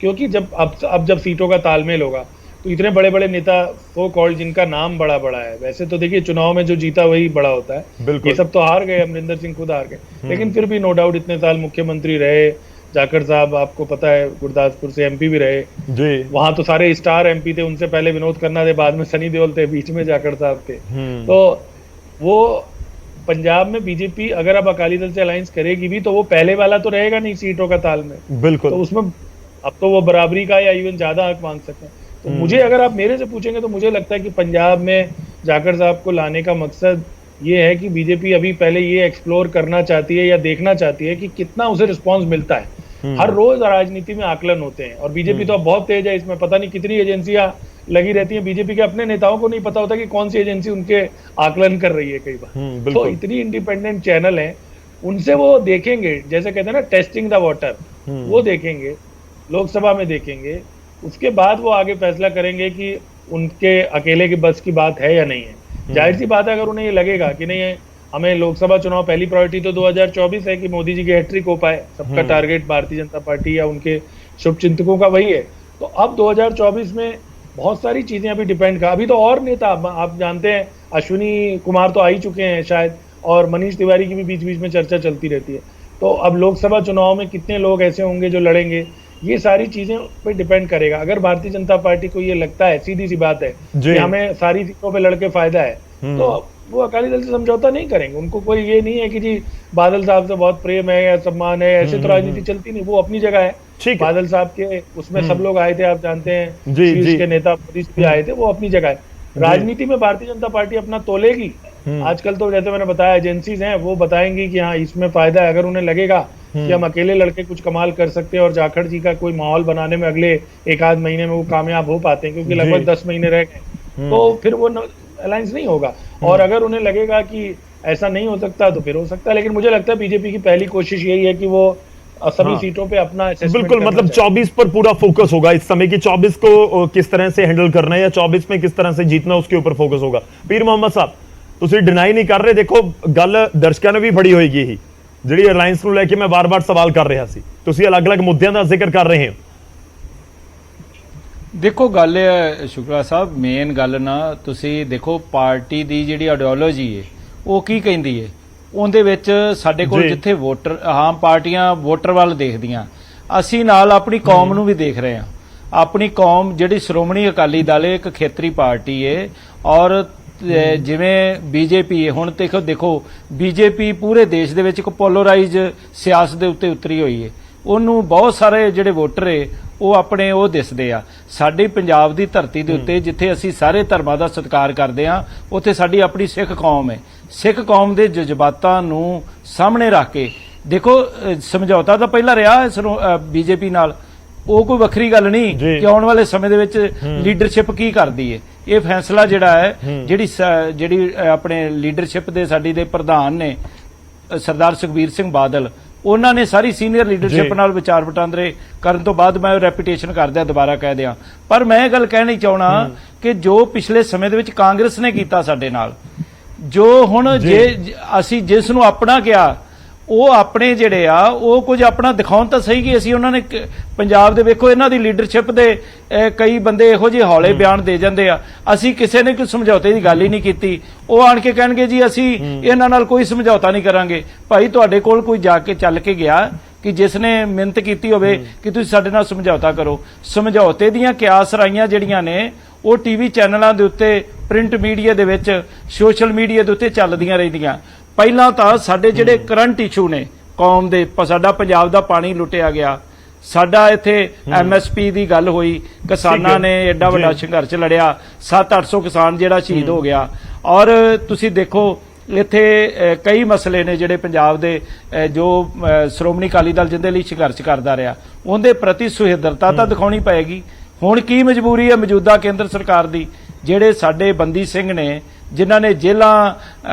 [SPEAKER 3] क्योंकि जब सीटों का तालमेल होगा तो इतने बड़े बड़े नेता सो कॉल्ड जिनका नाम बड़ा बड़ा है, वैसे तो देखिए चुनाव में जो जीता वही बड़ा होता है, ये सब तो हार गए, अमरिंदर सिंह खुद हार गए, लेकिन फिर भी नो डाउट इतने साल मुख्यमंत्री रहे। जाखड़ साहब आपको पता है गुरदासपुर से एमपी भी रहे जी, वहां तो सारे स्टार एमपी थे, उनसे पहले विनोद खन्ना थे, बाद में सनी देओल थे, बीच में जाखड़ साहब थे। तो वो पंजाब में बीजेपी अगर अब अकाली दल से अलायंस करेगी भी तो वो पहले वाला तो रहेगा नहीं सीटों का तालमेल, बिल्कुल, तो उसमें अब तो वो बराबरी का या इवन ज्यादा हक मांग सकते हैं। तो मुझे, अगर आप मेरे से पूछेंगे तो मुझे लगता है कि पंजाब में जाखड़ साहब को लाने का मकसद ये है कि बीजेपी अभी पहले ये एक्सप्लोर करना चाहती है या देखना चाहती है कि कितना उसे रिस्पांस मिलता है। हर रोज राजनीति में आकलन होते हैं और बीजेपी तो अब बहुत तेज है इसमें, पता नहीं कितनी एजेंसियां लगी रहती हैं, बीजेपी के अपने नेताओं को नहीं पता होता कि कौन सी एजेंसी उनके आकलन कर रही है कई बार। तो इतनी इंडिपेंडेंट चैनल है, उनसे वो देखेंगे, जैसे कहते हैं ना टेस्टिंग द वाटर, वो देखेंगे, लोकसभा में देखेंगे, उसके बाद वो आगे फैसला करेंगे कि उनके अकेले की बस की बात है या नहीं है। जाहिर सी बात है, अगर उन्हें ये लगेगा कि नहीं है हमें लोकसभा चुनाव, पहली प्रायोरिटी तो 2024 है कि मोदी जी की हैट्रिक हो पाए, सबका टारगेट भारतीय जनता पार्टी या उनके शुभचिंतकों का वही है, तो अब 2024 में बहुत सारी चीजें अभी डिपेंड का, अभी तो और नेता आप जानते हैं, अश्विनी कुमार तो आ ही चुके हैं शायद, और मनीष तिवारी की भी बीच बीच में चर्चा चलती रहती है। तो अब लोकसभा चुनाव में कितने लोग ऐसे होंगे जो लड़ेंगे, ये सारी चीजें पे डिपेंड करेगा। अगर भारतीय जनता पार्टी को ये लगता है, सीधी सी बात है कि हमें सारी सीटों पे लड़के फायदा है, तो वो अकाली दल से समझौता नहीं करेंगे। उनको कोई ये नहीं है कि जी बादल साहब से बहुत प्रेम है या सम्मान है, ऐसे तो राजनीति चलती नहीं, वो अपनी जगह है। बादल साहब के उसमें सब लोग आए थे, आप जानते हैं, शीर्ष के नेता मोदी भी आए थे, वो अपनी जगह है। राजनीति में भारतीय जनता पार्टी अपना तोलेगी। आजकल तो जैसे मैंने बताया एजेंसीज हैं, वो बताएंगी कि हाँ इसमें फायदा है। अगर उन्हें लगेगा कि हम अकेले लड़के कुछ कमाल कर सकते हैं और जाखड़ जी का कोई माहौल बनाने में अगले एक आध महीने में वो कामयाब हो पाते हैं, क्योंकि लगभग 10 महीने रह गए, तो फिर वो अलायंस नहीं होगा। और अगर उन्हें लगेगा कि ऐसा नहीं हो सकता तो फिर हो सकता है, लेकिन मुझे लगता है बीजेपी की पहली कोशिश यही है कि वो सभी सीटों पे अपना assessment
[SPEAKER 1] बिल्कुल,
[SPEAKER 3] करना
[SPEAKER 1] मतलब
[SPEAKER 3] चाहते
[SPEAKER 1] 24 पर पूरा फोकस होगा इस समय की 24 को किस तरह से हैंडल करना है या 24 में किस तरह से जीतना, उसके ऊपर फोकस होगा। पीर मोहम्मद साहब, ਤੁਸੀਂ ਡਿਨਾਈ ਨਹੀਂ ਕਰ ਰਹੇ, ਦੇਖੋ ਗੱਲ ਦਰਸ਼ਕਾਂ ਨੇ ਵੀ ਫੜੀ ਹੋਏਗੀ ਇਹੀ ਜਿਹੜੀ ਅਲਾਈਅੰਸ ਨੂੰ ਲੈ ਕੇ ਮੈਂ ਵਾਰ-ਵਾਰ ਸਵਾਲ ਕਰ ਰਿਹਾ ਸੀ, ਤੁਸੀਂ ਅਲੱਗ-ਅਲੱਗ ਮੁੱਦਿਆਂ ਦਾ ਜ਼ਿਕਰ ਕਰ ਰਹੇ ਹੋ।
[SPEAKER 4] ਦੇਖੋ ਗੱਲ ਇਹ ਹੈ ਸ਼ੁਕਲਾ ਸਾਹਿਬ, ਮੇਨ ਗੱਲ ਨਾ ਤੁਸੀਂ ਦੇਖੋ ਪਾਰਟੀ ਦੀ ਜਿਹੜੀ ਆਈਡੀਓਲੋਜੀ ਹੈ ਉਹ ਕੀ ਕਹਿੰਦੀ ਹੈ, ਉਹਦੇ ਵਿੱਚ ਸਾਡੇ ਕੋਲ
[SPEAKER 1] ਜੀ।
[SPEAKER 4] ਜਿੱਥੇ ਵੋਟਰ ਆਮ ਪਾਰਟੀਆਂ ਵੋਟਰ ਵੱਲ ਦੇਖਦੀਆਂ, ਅਸੀਂ ਨਾਲ ਆਪਣੀ ਕੌਮ ਨੂੰ ਵੀ ਦੇਖ ਰਹੇ ਹਾਂ। ਆਪਣੀ ਕੌਮ ਜਿਹੜੀ ਸ਼੍ਰੋਮਣੀ ਅਕਾਲੀ ਦਲ ਹੈ ਇੱਕ ਖੇਤਰੀ ਪਾਰਟੀ ਹੈ, ਔਰ ਜਿਵੇਂ ਬੀਜੇਪੀ ਹੈ ਹੁਣ ਦੇਖੋ ਬੀਜੇਪੀ ਪੂਰੇ ਦੇਸ਼ ਦੇ ਵਿੱਚ ਇੱਕ ਪੋਲਰਾਈਜ਼ ਸਿਆਸਤ ਦੇ ਉੱਤੇ ਉਤਰੀ ਹੋਈ ਹੈ। ਉਹਨੂੰ ਬਹੁਤ ਸਾਰੇ ਜਿਹੜੇ ਵੋਟਰ ਹੈ ਉਹ ਆਪਣੇ ਉਹ ਦਿਸਦੇ ਆ। ਸਾਡੀ ਪੰਜਾਬ ਦੀ ਧਰਤੀ ਦੇ ਉੱਤੇ ਜਿੱਥੇ ਅਸੀਂ ਸਾਰੇ ਧਰਮਾਂ ਦਾ ਸਤਿਕਾਰ ਕਰਦੇ ਆ, ਉੱਥੇ ਸਾਡੀ ਆਪਣੀ ਸਿੱਖ ਕੌਮ ਹੈ। ਸਿੱਖ ਕੌਮ ਦੇ ਜਜ਼ਬਾਤਾਂ ਨੂੰ ਸਾਹਮਣੇ ਰੱਖ ਕੇ ਦੇਖੋ ਸਮਝੌਤਾ ਤਾਂ ਪਹਿਲਾਂ ਰਿਹਾ ਬੀਜੇਪੀ ਨਾਲ, ਉਹ ਕੋਈ ਵੱਖਰੀ ਗੱਲ ਨਹੀਂ ਕਿ ਆਉਣ ਵਾਲੇ ਸਮੇਂ ਦੇ ਵਿੱਚ ਲੀਡਰਸ਼ਿਪ ਕੀ ਕਰਦੀ ਹੈ। ਇਹ ਫੈਸਲਾ ਜਿਹੜਾ ਹੈ ਜਿਹੜੀ ਆਪਣੇ ਲੀਡਰਸ਼ਿਪ ਦੇ ਸਾਡੀ ਦੇ ਪ੍ਰਧਾਨ ਨੇ ਸਰਦਾਰ ਸੁਖਬੀਰ ਸਿੰਘ ਬਾਦਲ, ਉਹਨਾਂ ਨੇ ਸਾਰੀ ਸੀਨੀਅਰ ਲੀਡਰਸ਼ਿਪ ਨਾਲ ਵਿਚਾਰ ਵਟਾਂਦਰੇ ਕਰਨ ਤੋਂ ਬਾਅਦ ਮੈਂ ਰੈਪੂਟੇਸ਼ਨ ਕਰਦਿਆਂ ਦੁਬਾਰਾ ਕਹਿ ਦਿਆਂ। ਪਰ ਮੈਂ ਇਹ ਗੱਲ ਕਹਿਣੀ ਚਾਹਣਾ ਕਿ ਜੋ ਪਿਛਲੇ ਸਮੇਂ ਦੇ ਵਿੱਚ ਕਾਂਗਰਸ ਨੇ ਕੀਤਾ ਸਾਡੇ ਨਾਲ, ਜੋ ਹੁਣ ਜੇ ਅਸੀਂ ਜਿਸ ਨੂੰ ਆਪਣਾ ਕਿਹਾ, ਉਹ ਆਪਣੇ ਜਿਹੜੇ ਆ ਉਹ ਕੁਝ ਆਪਣਾ ਦਿਖਾਉਣ ਤਾਂ ਸਹੀ ਕਿ ਅਸੀਂ ਉਹਨਾਂ ਨੇ ਪੰਜਾਬ ਦੇ ਵੇਖੋ ਇਹਨਾਂ ਦੀ ਲੀਡਰਸ਼ਿਪ ਦੇ ਕਈ ਬੰਦੇ ਇਹੋ ਜਿਹੇ ਹੌਲੇ ਬਿਆਨ ਦੇ ਜਾਂਦੇ ਆ। ਅਸੀਂ ਕਿਸੇ ਨੇ ਕੋਈ ਸਮਝੌਤੇ ਦੀ ਗੱਲ ਹੀ ਨਹੀਂ ਕੀਤੀ। ਉਹ ਆਣ ਕੇ ਕਹਿਣਗੇ ਜੀ ਅਸੀਂ ਇਹਨਾਂ ਨਾਲ ਕੋਈ ਸਮਝੌਤਾ ਨਹੀਂ ਕਰਾਂਗੇ। ਭਾਈ ਤੁਹਾਡੇ ਕੋਲ ਕੋਈ ਜਾ ਕੇ ਚੱਲ ਕੇ ਗਿਆ ਕਿ ਜਿਸ ਨੇ ਮਿਹਨਤ ਕੀਤੀ ਹੋਵੇ ਕਿ ਤੁਸੀਂ ਸਾਡੇ ਨਾਲ ਸਮਝੌਤਾ ਕਰੋ। ਸਮਝੌਤੇ ਦੀਆਂ ਕਿਆਸ ਰਾਈਆਂ ਜਿਹੜੀਆਂ ਨੇ ਉਹ ਟੀਵੀ ਚੈਨਲਾਂ ਦੇ ਉੱਤੇ, ਪ੍ਰਿੰਟ ਮੀਡੀਆ ਦੇ ਵਿੱਚ, ਸੋਸ਼ਲ ਮੀਡੀਆ ਦੇ ਉੱਤੇ ਚੱਲਦੀਆਂ ਰਹਿੰਦੀਆਂ। ਪਹਿਲਾਂ ਤਾਂ ਸਾਡੇ ਜਿਹੜੇ ਕਰੰਟ ਇਸ਼ੂ ਨੇ ਕੌਮ ਦੇ, ਸਾਡਾ ਪੰਜਾਬ ਦਾ ਪਾਣੀ ਲੁੱਟਿਆ ਗਿਆ, ਸਾਡਾ ਇੱਥੇ ਐਮਐਸਪੀ ਦੀ ਗੱਲ ਹੋਈ, ਕਿਸਾਨਾਂ ਨੇ ਐਡਾ ਵੱਡਾ ਸੰਘਰਸ਼ ਲੜਿਆ, 700-800 ਕਿਸਾਨ ਜਿਹੜਾ ਸ਼ਹੀਦ ਹੋ ਗਿਆ। ਔਰ ਤੁਸੀਂ ਦੇਖੋ ਇੱਥੇ ਕਈ ਮਸਲੇ ਨੇ ਜਿਹੜੇ ਪੰਜਾਬ ਦੇ ਜੋ ਸ਼੍ਰੋਮਣੀ ਅਕਾਲੀ ਦਲ ਜਿਹਦੇ ਲਈ ਸੰਘਰਸ਼ ਕਰਦਾ ਰਿਹਾ, ਉਹਦੇ ਪ੍ਰਤੀ ਸੁਹਿਰਦਤਾ ਤਾਂ ਦਿਖਾਉਣੀ ਪਏਗੀ। ਹੁਣ ਕੀ ਮਜਬੂਰੀ ਹੈ ਮੌਜੂਦਾ ਕੇਂਦਰ ਸਰਕਾਰ ਦੀ, ਜਿਹੜੇ ਸਾਡੇ ਬੰਦੀ ਸਿੰਘ ਨੇ ਜਿਨ੍ਹਾਂ ਨੇ ਜੇਲਾਂ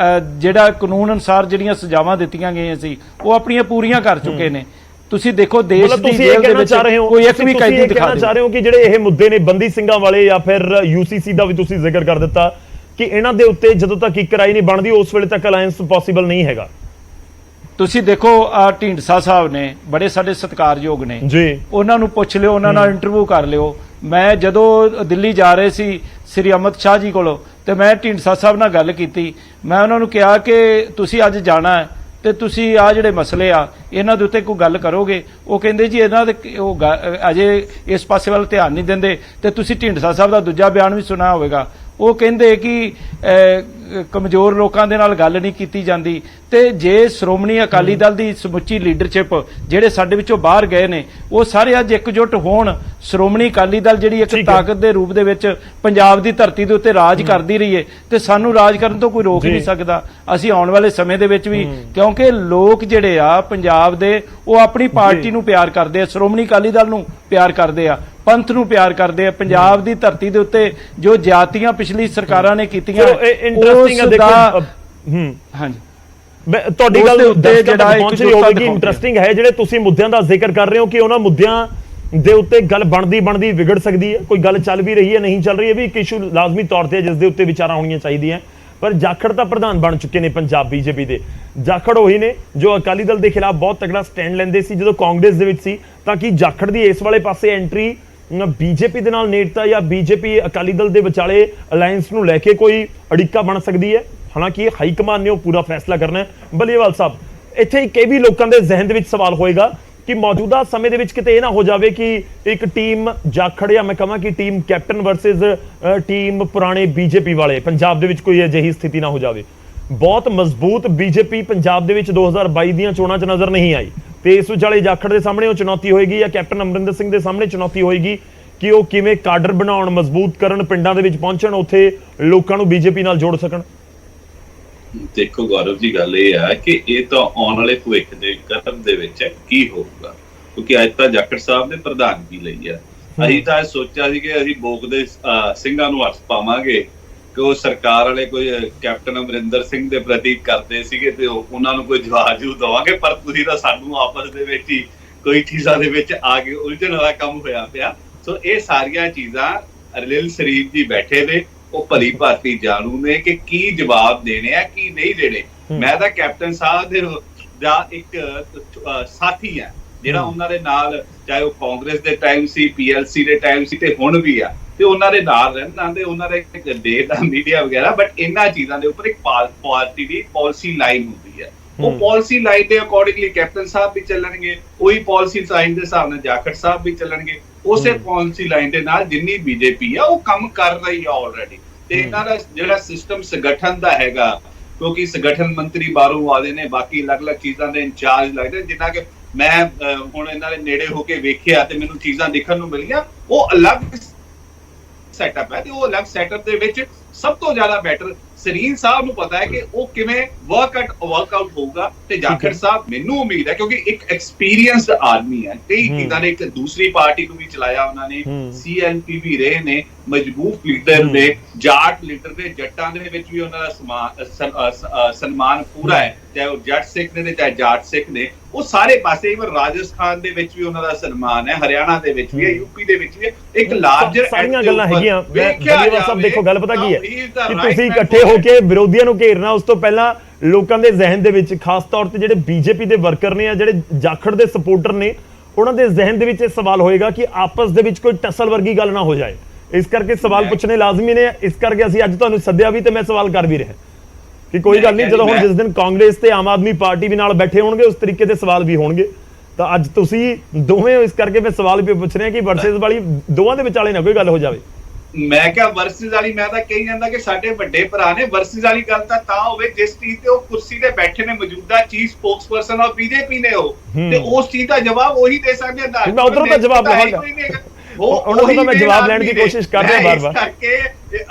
[SPEAKER 4] ਜਿਹੜਾ ਕਾਨੂੰਨ ਅਨੁਸਾਰ ਜਿਹੜੀਆਂ ਸਜ਼ਾਵਾਂ ਦਿੱਤੀਆਂ ਗਈਆਂ ਸੀ ਉਹ ਆਪਣੀਆਂ ਪੂਰੀਆਂ ਕਰ ਚੁੱਕੇ ਨੇ। ਤੁਸੀਂ ਦੇਖੋ ਦੇਸ਼ ਦੀ ਜੇਲ੍ਹ ਦੇ ਵਿੱਚ ਕੋਈ ਇੱਕ ਵੀ ਕੈਦੀ ਦਿਖਾ ਦਿਓ।
[SPEAKER 1] ਚਾਹ ਰਹੇ ਹੋ ਕਿ ਜਿਹੜੇ ਇਹ ਮੁੱਦੇ ਨੇ ਬੰਦੀ ਸਿੰਘਾਂ ਵਾਲੇ ਜਾਂ ਫਿਰ ਯੂਸੀਸੀ ਦਾ ਵੀ ਤੁਸੀਂ ਜ਼ਿਕਰ ਕਰ ਦਿੱਤਾ ਕਿ ਇਹਨਾਂ ਦੇ ਉੱਤੇ ਜਦੋਂ ਤੱਕ ਇੱਕ ਰਾਈ ਨਹੀਂ ਬਣਦੀ ਉਸ ਵੇਲੇ ਤੱਕ ਅਲਾਇੰਸ ਪੋਸੀਬਲ ਨਹੀਂ ਹੈਗਾ।
[SPEAKER 4] ਤੁਸੀਂ ਦੇਖੋ ਢੀਂਡਸਾ ਸਾਹਿਬ ਨੇ ਬੜੇ ਸਾਡੇ ਸਤਿਕਾਰਯੋਗ ਨੇ
[SPEAKER 1] ਜੀ,
[SPEAKER 4] ਉਹਨਾਂ ਨੂੰ ਪੁੱਛ ਲਿਓ, ਉਹਨਾਂ ਨਾਲ ਇੰਟਰਵਿਊ ਕਰ ਲਿਓ। ਮੈਂ ਜਦੋਂ ਦਿੱਲੀ ਜਾ ਰਹੇ ਸੀ ਸ੍ਰੀ ਅਮਿਤ ਸ਼ਾਹ ਜੀ ਕੋਲੋਂ ਤੇ ਮੈਂ ਢੀਂਡਸਾ ਸਾਹਿਬ ਨਾਲ ਗੱਲ ਕੀਤੀ। ਮੈਂ ਉਹਨਾਂ ਨੂੰ ਕਿਹਾ ਕਿ ਤੁਸੀਂ ਅੱਜ ਜਾਣਾ ਹੈ ਤੇ ਤੁਸੀਂ ਆ ਜਿਹੜੇ ਮਸਲੇ ਆ ਇਹਨਾਂ ਦੇ ਉੱਤੇ ਕੋਈ ਗੱਲ ਕਰੋਗੇ? ਉਹ ਕਹਿੰਦੇ ਜੀ ਇਹਨਾਂ ਦੇ ਉਹ ਅਜੇ ਇਸ ਪਾਸੇ ਵੱਲ ਧਿਆਨ ਨਹੀਂ ਦਿੰਦੇ। ਤੇ ਤੁਸੀਂ ਢੀਂਡਸਾ ਸਾਹਿਬ ਦਾ ਦੂਜਾ ਬਿਆਨ ਵੀ ਸੁਣਿਆ ਹੋਵੇਗਾ, ਉਹ ਕਹਿੰਦੇ ਕਿ ਕਮਜ਼ੋਰ ਲੋਕਾਂ ਦੇ ਨਾਲ ਗੱਲ ਨਹੀਂ ਕੀਤੀ ਜਾਂਦੀ। ਤੇ ਜੇ ਸ਼੍ਰੋਮਣੀ ਅਕਾਲੀ ਦਲ ਦੀ ਸਮੁੱਚੀ ਲੀਡਰਸ਼ਿਪ ਜਿਹੜੇ ਸਾਡੇ ਵਿੱਚੋਂ ਬਾਹਰ ਗਏ ਨੇ ਉਹ ਸਾਰੇ ਅੱਜ ਇਕਜੁੱਟ ਹੋਣ, ਸ਼੍ਰੋਮਣੀ ਅਕਾਲੀ ਦਲ ਜਿਹੜੀ ਇੱਕ ਤਾਕਤ ਦੇ ਰੂਪ ਦੇ ਵਿੱਚ ਪੰਜਾਬ ਦੀ ਧਰਤੀ ਦੇ ਉੱਤੇ ਰਾਜ ਕਰਦੀ ਰਹੀ ਹੈ ਤੇ ਸਾਨੂੰ ਰਾਜ ਕਰਨ ਤੋਂ ਕੋਈ ਰੋਕ ਨਹੀਂ ਸਕਦਾ। ਅਸੀਂ ਆਉਣ ਵਾਲੇ ਸਮੇਂ ਦੇ ਵਿੱਚ ਵੀ, ਕਿਉਂਕਿ ਲੋਕ ਜਿਹੜੇ ਆ ਪੰਜਾਬ ਦੇ ਉਹ ਆਪਣੀ ਪਾਰਟੀ ਨੂੰ ਪਿਆਰ ਕਰਦੇ ਆ, ਸ਼੍ਰੋਮਣੀ ਅਕਾਲੀ ਦਲ ਨੂੰ ਪਿਆਰ ਕਰਦੇ ਆ, ਪੰਥ ਨੂੰ ਪਿਆਰ ਕਰਦੇ ਆ। ਪੰਜਾਬ ਦੀ ਧਰਤੀ ਦੇ ਉੱਤੇ ਜੋ ਜਾਤੀਆਂ ਪਿਛਲੀ ਸਰਕਾਰਾਂ ਨੇ ਕੀਤੀਆਂ
[SPEAKER 1] ਇੰਟਰਸਟਿੰਗ ਹੈ।
[SPEAKER 4] ਹਾਂਜੀ,
[SPEAKER 1] ਤੁਹਾਡੀ ਗੱਲ ਜਿਹੜਾ ਪਹੁੰਚ ਰਹੀ ਹੋਵੇਗੀ, ਇੰਟਰਸਟਿੰਗ ਹੈ ਜਿਹੜੇ ਤੁਸੀਂ ਮੁੱਦਿਆਂ ਦਾ ਜ਼ਿਕਰ ਕਰ ਰਹੇ ਹੋ ਕਿ ਉਹਨਾਂ ਮੁੱਦਿਆਂ ਦੇ ਉੱਤੇ ਗੱਲ ਬਣਦੀ ਵਿਗੜ ਸਕਦੀ ਹੈ। ਕੋਈ ਗੱਲ ਚੱਲ ਵੀ ਰਹੀ ਹੈ, ਨਹੀਂ ਚੱਲ ਰਹੀ ਹੈ, ਵੀ ਇੱਕ ਇਸ਼ੂ ਲਾਜ਼ਮੀ ਤੌਰ ਤੇ ਜਿਸ ਦੇ ਉੱਤੇ ਵਿਚਾਰਾਂ ਹੋਣੀਆਂ ਚਾਹੀਦੀਆਂ। ਪਰ ਜਾਖੜ ਤਾਂ ਪ੍ਰਧਾਨ ਬਣ ਚੁੱਕੇ ਨੇ ਪੰਜਾਬ ਬੀਜੇਪੀ ਦੇ। ਜਾਖੜ ਉਹੀ ਨੇ ਜੋ ਅਕਾਲੀ ਦਲ ਦੇ ਖਿਲਾਫ ਬਹੁਤ ਤਗੜਾ ਸਟੈਂਡ ਲੈਂਦੇ ਸੀ ਜਦੋਂ ਕਾਂਗਰਸ ਦੇ ਵਿੱਚ ਸੀ। ਤਾਂ ਕਿ ਜਾਖੜ ਦੀ ਇਸ ਵਾਲੇ ਪਾਸੇ ਐਂਟਰੀ ਬੀਜੇਪੀ ਦੇ ਨਾਲ ਨੇੜਤਾ ਜਾਂ ਬੀਜੇਪੀ ਅਕਾਲੀ ਦਲ ਦੇ ਵਿਚਾਲੇ ਅਲਾਇੰਸ ਨੂੰ ਲੈ ਕੇ ਕੋਈ ਅੜਿੱਕਾ ਬਣ ਸਕਦੀ ਹੈ? ਹਾਲਾਂਕਿ ਹਾਈ ਕਮਾਨ ਨੇ ਉਹ ਪੂਰਾ ਫੈਸਲਾ ਕਰਨਾ ਹੈ। ਬਲੀਵਾਲ ਸਾਹਿਬ, ਇੱਥੇ ਇੱਕ ਇਹ ਵੀ ਲੋਕਾਂ ਦੇ ਜ਼ਿਹਨ ਦੇ ਵਿੱਚ ਸਵਾਲ ਹੋਏਗਾ ਕਿ ਮੌਜੂਦਾ ਸਮੇਂ ਦੇ ਵਿੱਚ ਕਿਤੇ ਇਹ ਨਾ ਹੋ ਜਾਵੇ ਕਿ ਇੱਕ ਟੀਮ ਜਾਖੜ ਜਾਂ ਮੈਂ ਕਹਾਂ ਕਿ ਟੀਮ ਕੈਪਟਨ ਵਰਸਸ ਟੀਮ ਪੁਰਾਣੇ ਬੀਜੇਪੀ ਵਾਲੇ ਪੰਜਾਬ ਦੇ ਵਿੱਚ ਕੋਈ ਅਜਿਹੀ ਸਥਿਤੀ ਨਾ ਹੋ ਜਾਵੇ। ਬਹੁਤ ਮਜ਼ਬੂਤ ਬੀਜੇਪੀ ਪੰਜਾਬ ਦੇ ਵਿੱਚ 2022 ਦੀਆਂ ਚੋਣਾਂ 'ਚ ਨਜ਼ਰ ਨਹੀਂ ਆਈ ਤੇ ਇਸ ਵਿਚਾਲੇ ਜਾਖੜ ਦੇ ਸਾਹਮਣੇ ਉਹ ਚੁਣੌਤੀ ਹੋਏਗੀ ਜਾਂ ਕੈਪਟਨ ਅਮਰਿੰਦਰ ਸਿੰਘ ਦੇ ਸਾਹਮਣੇ ਚੁਣੌਤੀ ਹੋਏਗੀ ਕਿ ਉਹ ਕਿਵੇਂ ਕਾਡਰ ਬਣਾਉਣ, ਮਜ਼ਬੂਤ ਕਰਨ, ਪਿੰਡਾਂ ਦੇ ਵਿੱਚ ਪਹੁੰਚਣ, ਉੱਥੇ ਲੋਕਾਂ ਨੂੰ ਬੀਜੇਪੀ ਨਾਲ ਜੋੜ ਸਕਣ।
[SPEAKER 5] ਦੇਖੋ ਗੌਰਵ ਜੀ, ਗੱਲ ਇਹ ਹੈ ਕਿ ਇਹ ਤਾਂ ਆਉਣ ਵਾਲੇ ਭਵਿੱਖ ਦੇ ਕਰਮ ਦੇ ਵਿੱਚ ਕੀ ਹੋਊਗਾ, ਕਿਉਂਕਿ ਅੱਜ ਤਾਂ ਜਾਖੜ ਸਾਹਿਬ ਨੇ ਪ੍ਰਧਾਨਗੀ ਲਈ ਹੈ ਅਸੀਂ ਤਾਂ ਸੋਚਿਆ ਸੀ ਕਿ ਅਸੀਂ ਬੋਕ ਦੇ ਸਿੰਘਾਂ ਨੂੰ ਹੱਥ ਪਾਵਾਂਗੇ ਕਿ ਉਹ ਸਰਕਾਰ ਵਾਲੇ ਕੋਈ ਕੈਪਟਨ ਅਮਰਿੰਦਰ ਸਿੰਘ ਦੇ ਪ੍ਰਤੀ ਕਰਦੇ ਸੀਗੇ ਤੇ ਉਹਨਾਂ ਨੂੰ ਕੋਈ ਜਵਾਬ ਜੂ ਦਵਾਂਗੇ, ਪਰ ਤੁਸੀਂ ਤਾਂ ਸਾਨੂੰ ਆਪਸ ਦੇ ਵਿੱਚ ਹੀ ਕੋਈ ਚੀਜ਼ਾਂ ਦੇ ਵਿੱਚ ਆ ਕੇ ਉਲਝਣ ਵਾਲਾ ਕੰਮ ਹੋਇਆ ਪਿਆ। ਸੋ ਇਹ ਸਾਰੀਆਂ ਚੀਜ਼ਾਂ ਰਲਿਲ ਸ਼ਰੀਫ ਜੀ ਬੈਠੇ ਨੇ, ਉਹ ਭਲੀ ਭਾਂਤੀ ਜਾਣੂ ਨੇ ਕਿ ਕੀ ਜਵਾਬ ਦੇਣੇ ਆ ਕੀ ਨਹੀਂ ਦੇਣੇ। ਮੈਂ ਤਾਂ ਕੈਪਟਨ ਸਾਹਿਬ ਦੇ ਦਾ ਇੱਕ ਸਾਥੀ ਆ ਜਿਹੜਾ ਉਹਨਾਂ ਦੇ ਨਾਲ, ਚਾਹੇ ਉਹ ਕਾਂਗਰਸ ਦੇ ਟਾਈਮ ਸੀ, PLC ਦੇ ਟਾਈਮ ਸੀ ਤੇ ਹੁਣ ਵੀ ਆ, ਤੇ ਉਹਨਾਂ ਦੇ ਨਾਲ ਰਹਿਣਾ ਤੇ ਉਹਨਾਂ ਦੇ ਦੇਖਦਾ ਮੀਡੀਆ ਵਗੈਰਾ। ਬਟ ਇਹਨਾਂ ਚੀਜ਼ਾਂ ਦੇ ਉੱਪਰ ਇੱਕ ਪਾਰਟੀ ਦੀ ਪਾਲਿਸੀ ਲਾਈਨ ਹੁੰਦੀ ਹੈ, ਉਹ ਪਾਲਿਸੀ ਲਾਈਨ ਦੇ ਅਕੋਰਡਿੰਗਲੀ ਕੈਪਟਨ ਸਾਹਿਬ ਵੀ ਚੱਲਣਗੇ, ਉਹੀ ਪਾਲਿਸੀ ਲਾਈਨ ਦੇ ਹਿਸਾਬ ਨਾਲ ਜਾਖੜ ਸਾਹਿਬ ਵੀ ਚੱਲਣਗੇ, ਉਸੇ ਪਾਲਿਸੀ ਲਾਈਨ ਦੇ ਨਾਲ ਜਿੰਨੀ BJP ਆ ਉਹ ਕੰਮ ਕਰ ਰਹੀ ਆ ਆਲਰੇਡੀ। ਤੇ ਇਹਨਾਂ ਦਾ ਜਿਹੜਾ ਸਿਸਟਮ ਸੰਗਠਨ ਦਾ ਹੈਗਾ, ਕਿਉਂਕਿ ਸੰਗਠਨ ਮੰਤਰੀ ਬਾਹਰੋਂ ਆਦੇ ਨੇ, ਬਾਕੀ ਅਲੱਗ-ਅਲੱਗ ਚੀਜ਼ਾਂ ਦੇ ਇੰਚਾਰਜ ਲੱਗਦੇ, ਜਿੰਨਾ ਕਿ ਮੈਂ ਹੁਣ ਇਹਨਾਂ ਦੇ ਨੇੜੇ ਹੋ ਕੇ ਵੇਖਿਆ ਤੇ ਮੈਨੂੰ ਚੀਜ਼ਾਂ ਦੇਖਣ ਨੂੰ ਮਿਲੀਆਂ, ਉਹ ਅਲੱਗ ਸੈਟਅਪ ਹੈ। ਤੇ ਉਹ ਅਲੱਗ ਸੈਟਅਪ ਦੇ ਵਿੱਚ ਸਭ ਤੋਂ ਜ਼ਿਆਦਾ ਬੈਟਰ ਸਰੀਨ ਸਾਹਿਬ ਨੂੰ ਪਤਾ ਹੈ ਕਿ ਉਹ ਕਿਵੇਂ ਵਰਕਆਊਟ ਹੋਊਗਾ। ਤੇ ਜਾਖੜ ਸਾਹਿਬ ਮੈਨੂੰ ਉਮੀਦ ਹੈ, ਕਿਉਂਕਿ ਇੱਕ ਐਕਸਪੀਰੀਅੰਸਡ ਆਦਮੀ ਹੈ, ਕਈ ਚੀਜ਼ਾਂ ਨੇ, ਇੱਕ ਦੂਸਰੀ ਪਾਰਟੀ ਨੂੰ ਵੀ ਚਲਾਇਆ ਉਹਨਾਂ ਨੇ, CLP ਵੀ ਰਹੇ ਨੇ, ਮਜ਼ਬੂਤ ਲੀਡਰ ਨੇ, ਜਾਟ ਲੀਡਰ ਦੇ, ਜੱਟਾਂ ਦੇ ਵਿੱਚ ਵੀ ਉਹਨਾਂ ਦਾ ਸਨਮਾਨ ਪੂਰਾ ਹੈ, ਚਾਹੇ ਉਹ ਜੱਟ ਸਿੱਖ ਨੇ ਤੇ ਚਾਹੇ ਜਾਟ ਸਿੱਖ ਨੇ, ਉਹ ਸਾਰੇ ਪਾਸੇ। ਇਵਨ ਰਾਜਸਥਾਨ ਦੇ ਵਿੱਚ ਵੀ ਉਹਨਾਂ ਦਾ ਸਨਮਾਨ ਹੈ, ਹਰਿਆਣਾ ਦੇ ਵਿੱਚ ਵੀ ਹੈ, UP ਦੇ ਵਿੱਚ ਵੀ ਹੈ। ਇੱਕ ਲਾਰਜਰ
[SPEAKER 1] ਸਾਰੀਆਂ ਗੱਲਾਂ ਹੈਗੀਆਂ। ਸਭ ਦੇਖੋ ਗੱਲ ਪਤਾ ਕੀ ਹੈ ਕਿ ਤੁਸੀਂ ਇਕੱਠੇ ਹੋ ਕੇ ਵਿਰੋਧੀਆਂ ਨੂੰ ਘੇਰਨਾ, ਉਸ ਤੋਂ ਪਹਿਲਾਂ ਲੋਕਾਂ ਦੇ ਜ਼ਿਹਨ ਦੇ ਵਿੱਚ, ਖਾਸ ਤੌਰ ਤੇ ਜਿਹੜੇ BJP ਦੇ ਵਰਕਰ ਨੇ, ਜਿਹੜੇ ਜਾਖੜ ਦੇ ਸਪੋਰਟਰ ਨੇ, ਉਹਨਾਂ ਦੇ ਜ਼ਿਹਨ ਦੇ ਵਿੱਚ ਇਹ ਸਵਾਲ ਹੋਏਗਾ ਕਿ ਆਪਸ ਦੇ ਵਿੱਚ ਕੋਈ ਟਸਲ ਵਰਗੀ ਗੱਲ ਨਾ ਹੋ ਜਾਏ। ਇਸ ਕਰਕੇ ਸਵਾਲ ਪੁੱਛਣੇ ਲਾਜ਼ਮੀ ਨੇ। ਇਸ ਕਰਕੇ ਅਸੀਂ ਅੱਜ ਤੁਹਾਨੂੰ ਸੱਦਿਆ ਵੀ ਤੇ ਮੈਂ ਸਵਾਲ ਕਰ ਵੀ ਰਿਹਾ ਕਿ ਕੋਈ ਗੱਲ ਨਹੀਂ, ਜਦੋਂ ਹੁਣ ਜਿਸ ਦਿਨ ਕਾਂਗਰਸ ਤੇ ਆਮ ਆਦਮੀ ਪਾਰਟੀ ਵੀ ਨਾਲ ਬੈਠੇ ਹੋਣਗੇ ਉਸ ਤਰੀਕੇ ਦੇ ਸਵਾਲ ਵੀ ਹੋਣਗੇ। ਤਾਂ ਅੱਜ ਤੁਸੀਂ ਦੋਵੇਂ ਹੋ, ਇਸ ਕਰਕੇ ਮੈਂ ਸਵਾਲ ਵੀ ਪੁੱਛ ਰਿਹਾ ਕਿ ਵਰਸਸ ਵਾਲੀ ਦੋਵਾਂ ਦੇ ਵਿਚਾਲੇ ਨਾ ਕੋਈ ਗੱਲ ਹੋ ਜਾਵੇ।
[SPEAKER 5] ਮੈਂ ਕਿਹਾ ਵਰਸਸ ਵਾਲੀ, ਮੈਂ ਤਾਂ ਕਹੀ ਜਾਂਦਾ ਕਿ ਸਾਡੇ ਵੱਡੇ ਭਰਾ ਨੇ। ਵਰਸਸ ਵਾਲੀ ਗੱਲ ਤਾਂ ਹੋਵੇ ਜਿਸ ਚੀਜ਼ ਤੇ ਉਹ ਕੁਰਸੀ ਤੇ ਬੈਠੇ ਨੇ, ਮੌਜੂਦਾ ਚੀਫ ਸਪੋਕਸਪਰਸਨ ਆਫ BJP ਨੇ ਉਹ, ਤੇ ਉਸ ਚੀਜ਼ ਦਾ ਜਵਾਬ ਉਹੀ ਦੇ ਸਕਦੇ ਆ।
[SPEAKER 1] ਮੈਂ ਉਧਰ ਦਾ ਜਵਾਬ ਲਵਾਂਗਾ, ਉਹਨਾਂ ਦਾ ਮੈਂ ਜਵਾਬ ਲੈਣ ਦੀ ਕੋਸ਼ਿਸ਼ ਕਰ ਰਿਹਾ ਬਾਰ-ਬਾਰ।
[SPEAKER 5] ਕਰਕੇ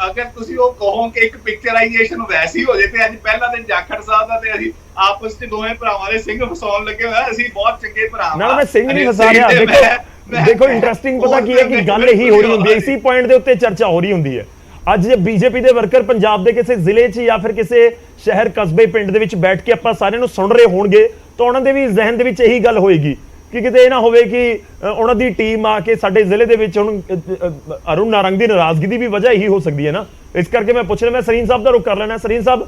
[SPEAKER 5] ਅਗਰ ਤੁਸੀਂ ਉਹ ਕਹੋ ਕਿ ਇੱਕ ਪਿਕਚਰਾਈਜੇਸ਼ਨ ਵੈਸੀ ਹੋ ਜੇ, ਤੇ ਅੱਜ ਪਹਿਲਾ ਦਿਨ ਜਾਖੜ ਸਾਹਿਬ ਦਾ ਤੇ ਅਸੀਂ ਆਪਸ ਵਿੱਚ ਦੋਵੇਂ ਭਰਾਵਾਂ ਦੇ ਸਿੰਘ ਫਸਾਉਣ ਲੱਗੇ ਹੋਇਆ। ਅਸੀਂ ਬਹੁਤ ਚੰਗੇ ਭਰਾ
[SPEAKER 1] ਨਾ, ਮੈਂ ਸਿੰਘ ਨਹੀਂ ਫਸਾ ਰਿਹਾ। ਦੇਖੋ ਇੰਟਰਸਟਿੰਗ ਪਤਾ ਕੀ ਹੈ ਕਿ ਗੱਲ ਇਹੀ ਹੋ ਰਹੀ ਹੁੰਦੀ ਹੈ, ਇਸੇ ਪੁਆਇੰਟ ਦੇ ਉੱਤੇ ਚਰਚਾ ਹੋ ਰਹੀ ਹੁੰਦੀ ਹੈ। ਅੱਜ ਜੇ BJP ਦੇ ਵਰਕਰ ਪੰਜਾਬ ਦੇ ਕਿਸੇ ਜ਼ਿਲ੍ਹੇ 'ਚ ਜਾਂ ਫਿਰ ਕਿਸੇ ਸ਼ਹਿਰ ਕਸਬੇ ਪਿੰਡ ਦੇ ਵਿੱਚ ਬੈਠ ਕੇ ਆਪਾਂ ਸਾਰਿਆਂ ਨੂੰ ਸੁਣ ਰਹੇ ਹੋਣਗੇ, ਤਾਂ ਉਹਨਾਂ ਦੇ ਵੀ ਜ਼ਿਹਨ ਦੇ ਵਿੱਚ ਇਹੀ ਗੱਲ ਹੋਏਗੀ ਕਿ ਕਿਤੇ ਇਹ ਨਾ ਹੋਵੇ ਕਿ ਉਹਨਾਂ ਦੀ ਟੀਮ ਆ ਕੇ ਸਾਡੇ ਜ਼ਿਲ੍ਹੇ ਦੇ ਵਿੱਚ ਹੁਣ ਅਰੁਣ ਨਾਰੰਗ ਦੀ ਨਾਰਾਜ਼ਗੀ ਦੀ ਵੀ ਵਜ੍ਹਾ ਇਹੀ ਹੋ ਸਕਦੀ ਹੈ ਨਾ। ਇਸ ਕਰਕੇ ਮੈਂ ਪੁੱਛ ਰਿਹਾ, ਮੈਂ ਸਰੀਨ ਸਾਹਿਬ ਦਾ ਰੁਖ ਕਰ ਲੈਣਾ। ਸਰੀਨ ਸਾਹਿਬ,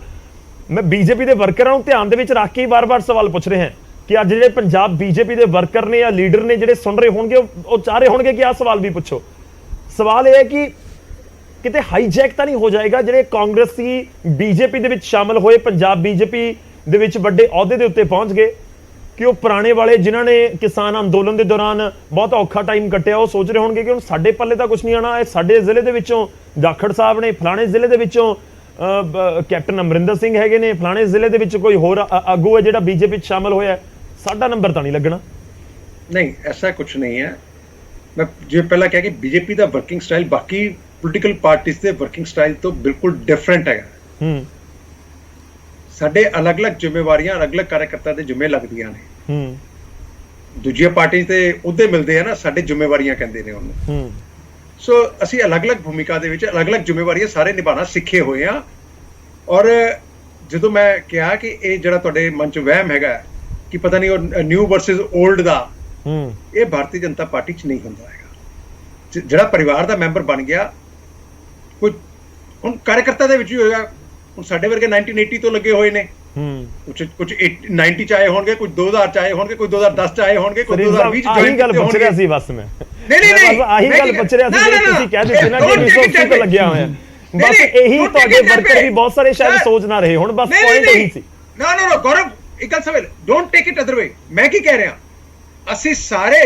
[SPEAKER 1] ਮੈਂ BJP ਦੇ ਵਰਕਰਾਂ ਨੂੰ ਧਿਆਨ ਦੇ ਵਿੱਚ ਰੱਖ ਕੇ ਵਾਰ-ਵਾਰ ਸਵਾਲ ਪੁੱਛ ਰਿਹਾ ਕਿ ਅੱਜ ਜਿਹੜੇ ਪੰਜਾਬ BJP ਦੇ ਵਰਕਰ ਨੇ ਜਾਂ ਲੀਡਰ ਨੇ ਜਿਹੜੇ ਸੁਣ ਰਹੇ ਹੋਣਗੇ, ਉਹ ਚਾਹ ਰਹੇ ਹੋਣਗੇ ਕਿ ਆਹ ਸਵਾਲ ਵੀ ਪੁੱਛੋ। ਸਵਾਲ ਇਹ ਹੈ ਕਿ ਕਿਤੇ ਹਾਈਜੈਕ ਤਾਂ ਨਹੀਂ ਹੋ ਜਾਏਗਾ ਜਿਹੜੇ ਕਾਂਗਰਸੀ BJP ਦੇ ਵਿੱਚ ਸ਼ਾਮਲ ਹੋਏ, ਪੰਜਾਬ BJP ਦੇ ਵਿੱਚ ਵੱਡੇ ਅਹੁਦੇ ਦੇ ਉੱਤੇ ਪਹੁੰਚ ਗਏ, ਕਿ ਉਹ ਪੁਰਾਣੇ ਵਾਲੇ ਜਿਨ੍ਹਾਂ ਨੇ ਕਿਸਾਨ ਅੰਦੋਲਨ ਦੇ ਦੌਰਾਨ ਬਹੁਤ ਔਖਾ ਟਾਈਮ ਕੱਟਿਆ, ਉਹ ਸੋਚ ਰਹੇ ਹੋਣਗੇ ਕਿ ਹੁਣ ਸਾਡੇ ਪੱਲੇ ਤਾਂ ਕੁਝ ਨਹੀਂ ਆਣਾ, ਇਹ ਸਾਡੇ ਜ਼ਿਲ੍ਹੇ ਦੇ ਵਿੱਚੋਂ ਜਾਖੜ ਸਾਹਿਬ ਨੇ, ਫਲਾਣੇ ਜ਼ਿਲ੍ਹੇ ਦੇ ਵਿੱਚੋਂ ਕੈਪਟਨ ਅਮਰਿੰਦਰ ਸਿੰਘ ਹੈਗੇ ਨੇ, ਫਲਾਣੇ ਜ਼ਿਲ੍ਹੇ ਦੇ ਵਿੱਚ ਕੋਈ ਹੋਰ ਆਗੂ ਹੈ ਜਿਹੜਾ BJP 'ਚ ਸ਼ਾਮਲ ਹੋਇਆ, ਸਾਡਾ ਨੰਬਰ ਤਾਂ ਨਹੀਂ ਲੱਗਣਾ।
[SPEAKER 2] ਨਹੀਂ, ਐਸਾ ਕੁਝ ਨਹੀਂ ਹੈ। ਮੈਂ ਜਿਵੇਂ ਪਹਿਲਾਂ ਕਿਹਾ ਕਿ BJP ਦਾ ਵਰਕਿੰਗ ਸਟਾਈਲ ਬਾਕੀ ਪੋਲੀਟੀਕਲ ਪਾਰਟੀਆਂ ਦੇ ਵਰਕਿੰਗ ਸਟਾਈਲ ਤੋਂ ਬਿਲਕੁਲ ਡਿਫਰੈਂਟ ਹੈਗਾ। ਸਾਡੇ ਅਲੱਗ-ਅਲੱਗ ਜ਼ਿੰਮੇਵਾਰੀਆਂ, ਅਲੱਗ-ਅਲੱਗ ਕਾਰਜਕਰਤਾ ਦੇ ਜ਼ਿੰਮੇ ਲੱਗਦੀਆਂ ਨੇ। ਦੂਜੀਆਂ ਪਾਰਟੀ ਤੇ ਉਹਦੇ ਮਿਲਦੇ ਆ ਨਾ, ਸਾਡੇ ਜ਼ਿੰਮੇਵਾਰੀਆਂ ਕਹਿੰਦੇ ਨੇ ਉਹਨੂੰ। ਸੋ ਅਸੀਂ ਅਲੱਗ-ਅਲੱਗ ਭੂਮਿਕਾ ਦੇ ਵਿੱਚ ਅਲੱਗ-ਅਲੱਗ ਜ਼ਿੰਮੇਵਾਰੀਆਂ ਸਾਰੇ ਨਿਭਾਉਣਾ ਸਿੱਖੇ ਹੋਏ ਆ। ਔਰ ਜਦੋਂ ਮੈਂ ਕਿਹਾ ਕਿ ਇਹ ਜਿਹੜਾ ਤੁਹਾਡੇ ਮਨ 'ਚ ਵਹਿਮ ਹੈਗਾ ਕਿ ਪਤਾ ਨਹੀਂ ਉਹ ਨਿਊ ਵਰਸਸ 올ਡ ਦਾ, ਇਹ ਭਾਰਤੀ ਜਨਤਾ ਪਾਰਟੀ 'ਚ ਨਹੀਂ ਹੁੰਦਾ ਹੈਗਾ। ਜਿਹੜਾ ਪਰਿਵਾਰ ਦਾ ਮੈਂਬਰ ਬਣ ਗਿਆ, ਕੋਈ ਹੁਣ ਕਾਰਜਕਰਤਾ ਦੇ ਵਿੱਚ ਹੀ ਹੋਏਗਾ। ਹੁਣ ਸਾਡੇ ਵਰਗੇ 1980 ਤੋਂ ਲੱਗੇ ਹੋਏ ਨੇ, ਕੁਝ 90 ਚ ਆਏ ਹੋਣਗੇ, ਕੁਝ 2000 ਚ ਆਏ ਹੋਣਗੇ, ਕੋਈ 2010 ਚ ਆਏ ਹੋਣਗੇ, ਕੋਈ 2020 ਚ
[SPEAKER 1] ਆਹੀ ਗੱਲ ਪੁੱਛ ਰਿਹਾ ਸੀ ਬਸ ਮੈਂ।
[SPEAKER 2] ਨਹੀਂ
[SPEAKER 1] ਆਹੀ ਗੱਲ ਪੁੱਛ ਰਿਹਾ ਸੀ ਜਿਹੜੀ ਤੁਸੀਂ ਕਹਿ ਦਿੱਤੀ ਨਾ ਕਿ 1980 ਤੋਂ ਲੱਗਿਆ ਹੋਇਆ। ਬਸ ਇਹੀ ਤੁਹਾਡੇ ਵਰਕਰ ਵੀ ਬਹੁਤ ਸਾਰੇ ਸ਼ਾਇਦ ਸੋਚ ਨਾ ਰਹੇ ਹੁਣ, ਬਸ ਪੁਆਇੰਟ ਉਹੀ ਸੀ।
[SPEAKER 2] ਨਾ ਗੌਰਵ, ਇੱਕ ਗੱਲ ਸਮਝ, don't take it other way. ਮੈਂ ਕੀ ਕਹਿ ਰਿਹਾ, ਅਸੀਂ ਸਾਰੇ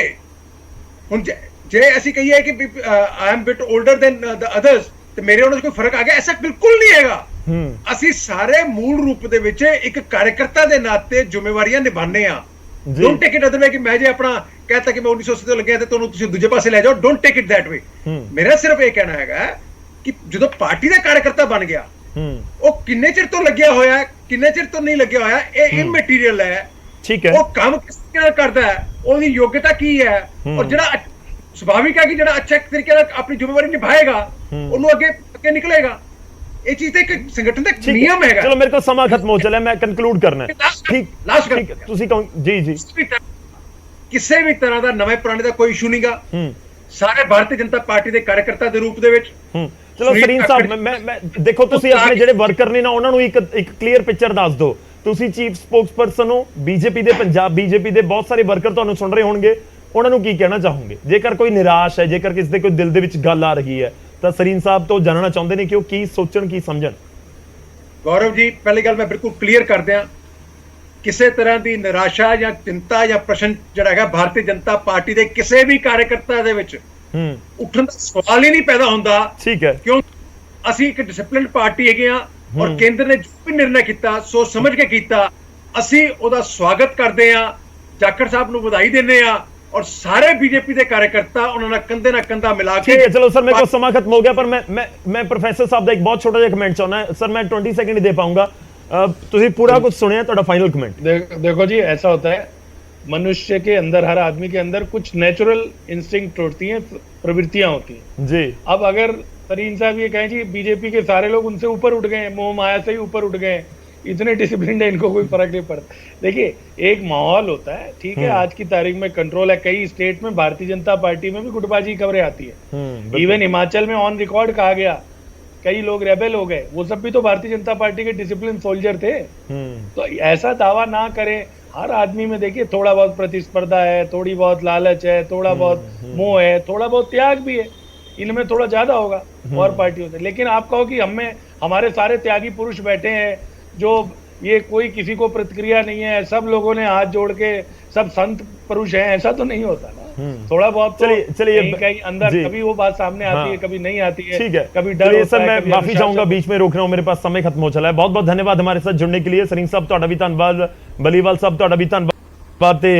[SPEAKER 2] ਹੁਣ ਜੇ ਅਸੀਂ ਕਹੀਏ ਕਿ I am bit older than the others, ਤੇ ਮੇਰੇ ਉਹਨਾਂ 'ਚ ਕੋਈ ਫਰਕ ਆ ਗਿਆ, ਐਸਾ ਬਿਲਕੁਲ ਨਹੀਂ ਹੈਗਾ। ਅਸੀਂ ਸਾਰੇ ਮੂਲ ਰੂਪ ਦੇ ਵਿੱਚ ਇੱਕ ਕਾਰਜਕਰਤਾ ਦੇ ਨਾਤੇ ਜ਼ਿੰਮੇਵਾਰੀਆਂ ਨਿਭਾਉਂਦੇ ਆ। Don't take it other way ਕਿ ਮੈਂ ਜੇ ਆਪਣਾ ਕਹਤਾ ਕਿ ਮੈਂ 1980 ਤੋਂ ਲੱਗਿਆ ਤੇ ਤੁਹਾਨੂੰ ਤੁਸੀਂ ਦੂਜੇ ਪਾਸੇ ਲੈ ਜਾਓ, don't take it that way. ਮੇਰਾ ਸਿਰਫ ਇਹ ਕਹਿਣਾ ਹੈਗਾ ਕਿ ਜਦੋਂ ਪਾਰਟੀ ਦਾ ਕਾਰਜਕਰਤਾ ਬਣ ਗਿਆ, ਉਹ ਕਿੰਨੇ ਚਿਰ ਤੋਂ ਲੱਗਿਆ ਹੋਇਆ, ਕਿੰਨੇ ਚਿਰ ਤੋਂ ਨਹੀਂ ਲੱਗਿਆ ਹੋਇਆ, ਇਹ ਇਮੈਟੀਰੀਅਲ ਹੈ।
[SPEAKER 1] ਠੀਕ ਹੈ,
[SPEAKER 2] ਉਹ ਕੰਮ ਕਿਸ ਤਰ੍ਹਾਂ ਕਰਦਾ ਹੈ, ਉਹਦੀ ਯੋਗਤਾ ਕੀ ਹੈ, ਔਰ ਜਿਹੜਾ ਸੁਭਾਵਿਕ ਹੈ ਕਿ ਜਿਹੜਾ ਅੱਛੇ ਤਰੀਕੇ ਨਾਲ ਆਪਣੀ ਜ਼ਿੰਮੇਵਾਰੀ ਨਿਭਾਏਗਾ ਉਹਨੂੰ ਅੱਗੇ ਨਿਕਲੇਗਾ। ਇਹ ਚੀਜ਼ ਤੇ ਇੱਕ ਸੰਗਠਨ ਦਾ
[SPEAKER 1] ठीक है।
[SPEAKER 2] ਨਿਯਮ ਹੈਗਾ।
[SPEAKER 1] चलो मेरे को समा खत्म हो चला, मैं कंक्लूड करना है। ठीक
[SPEAKER 2] ਲਾਸਟ
[SPEAKER 1] ठीक है, तुसी कहो जी जी।
[SPEAKER 2] ਕਿਸੇ ਵੀ ਤਰ੍ਹਾਂ ਦਾ ਨਵੇਂ ਪੁਰਾਣੇ ਦਾ ਕੋਈ ਇਸ਼ੂ ਨਹੀਂਗਾ। ਸਾਰੇ ਭਾਰਤੀ ਜਨਤਾ ਪਾਰਟੀ ਦੇ ਕਾਰਜਕਰਤਾ ਦੇ ਰੂਪ ਦੇ ਵਿੱਚ
[SPEAKER 1] ਚਲੋ ਸਰੀਨ ਸਾਹਿਬ, ਮੈਂ ਦੇਖੋ ਤੁਸੀਂ ਆਪਣੇ ਜਿਹੜੇ ਵਰਕਰ ਨੇ ਨਾ ਉਹਨਾਂ ਨੂੰ ਇੱਕ ਕਲੀਅਰ ਪਿਕਚਰ ਦੱਸ ਦਿਓ। ਤੁਸੀਂ ਚੀਫ ਸਪੋਕਸਪਰਸਨ ਹੋ ਬੀਜੇਪੀ ਦੇ, ਪੰਜਾਬ ਬੀਜੇਪੀ ਦੇ ਬਹੁਤ ਸਾਰੇ ਵਰਕਰ ਤੁਹਾਨੂੰ ਸੁਣ ਰਹੇ ਹੋਣਗੇ, ਉਹਨਾਂ ਨੂੰ ਕੀ ਕਹਿਣਾ ਚਾਹੋਗੇ? ਜੇਕਰ ਕੋਈ ਨਿਰਾਸ਼ ਹੈ, ਜੇਕਰ ਕਿਸੇ ਦੇ ਕੋਈ ਦਿਲ ਦੇ ਵਿੱਚ ਗੱਲ ਆ ਰਹੀ ਹੈ ਤਾਂ ਸਰੀਨ ਸਾਹਿਬ ਤੋਂ ਜਾਣਨਾ ਚਾਹੁੰਦੇ ਨੇ ਕਿ ਉਹ ਕੀ ਸੋਚਣ, ਕੀ ਸਮਝਣ।
[SPEAKER 2] ਗੌਰਵ ਜੀ, ਪਹਿਲੀ ਗੱਲ ਮੈਂ ਬਿਲਕੁਲ ਕਲੀਅਰ ਕਰ ਦਿਆਂ, ਕਿਸੇ ਤਰ੍ਹਾਂ ਦੀ ਨਿਰਾਸ਼ਾ ਜਾਂ ਚਿੰਤਾ ਜਾਂ ਪ੍ਰਸ਼ਨ ਜਿਹੜਾ ਹੈਗਾ ਭਾਰਤੀ ਜਨਤਾ ਪਾਰਟੀ ਦੇ ਕਿਸੇ ਵੀ ਕਾਰਜਕਰਤਾ ਦੇ ਵਿੱਚ ਉੱਠਣ ਦਾ ਸਵਾਲ ਹੀ ਨਹੀਂ ਪੈਦਾ ਹੁੰਦਾ।
[SPEAKER 1] ਠੀਕ ਹੈ,
[SPEAKER 2] ਕਿਉਂ? ਅਸੀਂ ਇੱਕ ਡਿਸਪਲਿਨਡ ਪਾਰਟੀ ਹੈਗੇ ਆ ਔਰ ਕੇਂਦਰ ਨੇ ਜੋ ਵੀ ਨਿਰਣਾ ਕੀਤਾ ਸੋਚ ਸਮਝ ਕੇ ਕੀਤਾ, ਅਸੀਂ ਉਹਦਾ ਸਵਾਗਤ ਕਰਦੇ ਆ, ਜਾਖੜ ਸਾਹਿਬ ਨੂੰ ਵਧਾਈ ਦਿੰਦੇ ਆ ਔਰ ਸਾਰੇ बीजेपी ਦੇ ਕਾਰਜਕਰਤਾ ਉਹਨਾਂ ਨਾਲ ਕੰਧੇ ਨਾਲ ਕੰਧਾ ਮਿਲਾ ਕੇ।
[SPEAKER 1] ठीक है, चलो सर मेरे को समय खत्म हो गया, पर मैं प्रोफेसर साहब का एक बहुत छोटा जिहा कमेंट चाहना है सर। मैं 20 सेकंड ही दे पाऊंगा, ਤੁਸੀਂ पूरा कुछ सुनिया, ਤੁਹਾਡਾ फाइनल कमेंट।
[SPEAKER 3] देखो जी, ऐसा होता है मनुष्य के अंदर, हर आदमी के अंदर कुछ नेचुरल इंस्टिंक्ट होती हैं, प्रवृत्तियां होती हैं
[SPEAKER 1] जी।
[SPEAKER 3] अब अगर तरीन साहब ये कहें जी बीजेपी के सारे लोग उनसे ऊपर उठ गए, मोह माया से ही ऊपर उठ गए, इतने डिसिप्लिन है, इनको कोई फर्क नहीं पड़ता। देखिए, एक माहौल होता है, ठीक है, आज की तारीख में कंट्रोल है। कई स्टेट में भारतीय जनता पार्टी में भी गुटबाजी की खबरें आती है। इवन हिमाचल में ऑन रिकॉर्ड कहा गया कई लोग रेबेल हो गए, वो सब भी तो भारतीय जनता पार्टी के डिसिप्लिन सोल्जर थे। तो ऐसा दावा ना करें। हर आदमी में देखिए थोड़ा बहुत प्रतिस्पर्धा है, थोड़ी बहुत लालच है, थोड़ा बहुत मोह है, थोड़ा बहुत त्याग भी है, इनमें थोड़ा ज्यादा होगा और पार्टियों से। लेकिन आप कहो कि हमारे सारे त्यागी पुरुष बैठे हैं, जो ये कोई किसी को प्रतिक्रिया नहीं है, सब लोगों ने हाथ जोड़ के सब संत पुरुष हैं, ऐसा तो नहीं होता ना। थोड़ा बहुत तो
[SPEAKER 1] चलिए
[SPEAKER 3] कहीं अंदर कभी वो बात सामने आती है, कभी नहीं आती है,
[SPEAKER 1] ठीक है,
[SPEAKER 3] कभी डर होता
[SPEAKER 1] सर
[SPEAKER 3] है,
[SPEAKER 1] मैं
[SPEAKER 3] कभी
[SPEAKER 1] माफी चाहूंगा, बीच में रोक रहा हूं, मेरे पास समय खत्म हो चला है। बहुत बहुत धन्यवाद हमारे साथ जुड़ने के लिए। सरीन साहब ਤੁਹਾਡਾ ਵੀ ਧੰਨਵਾਦ, ਬਲੀਵਾਲ ਸਾਹਿਬ ਤੁਹਾਡਾ ਵੀ ਧੰਨਵਾਦ ਤੇ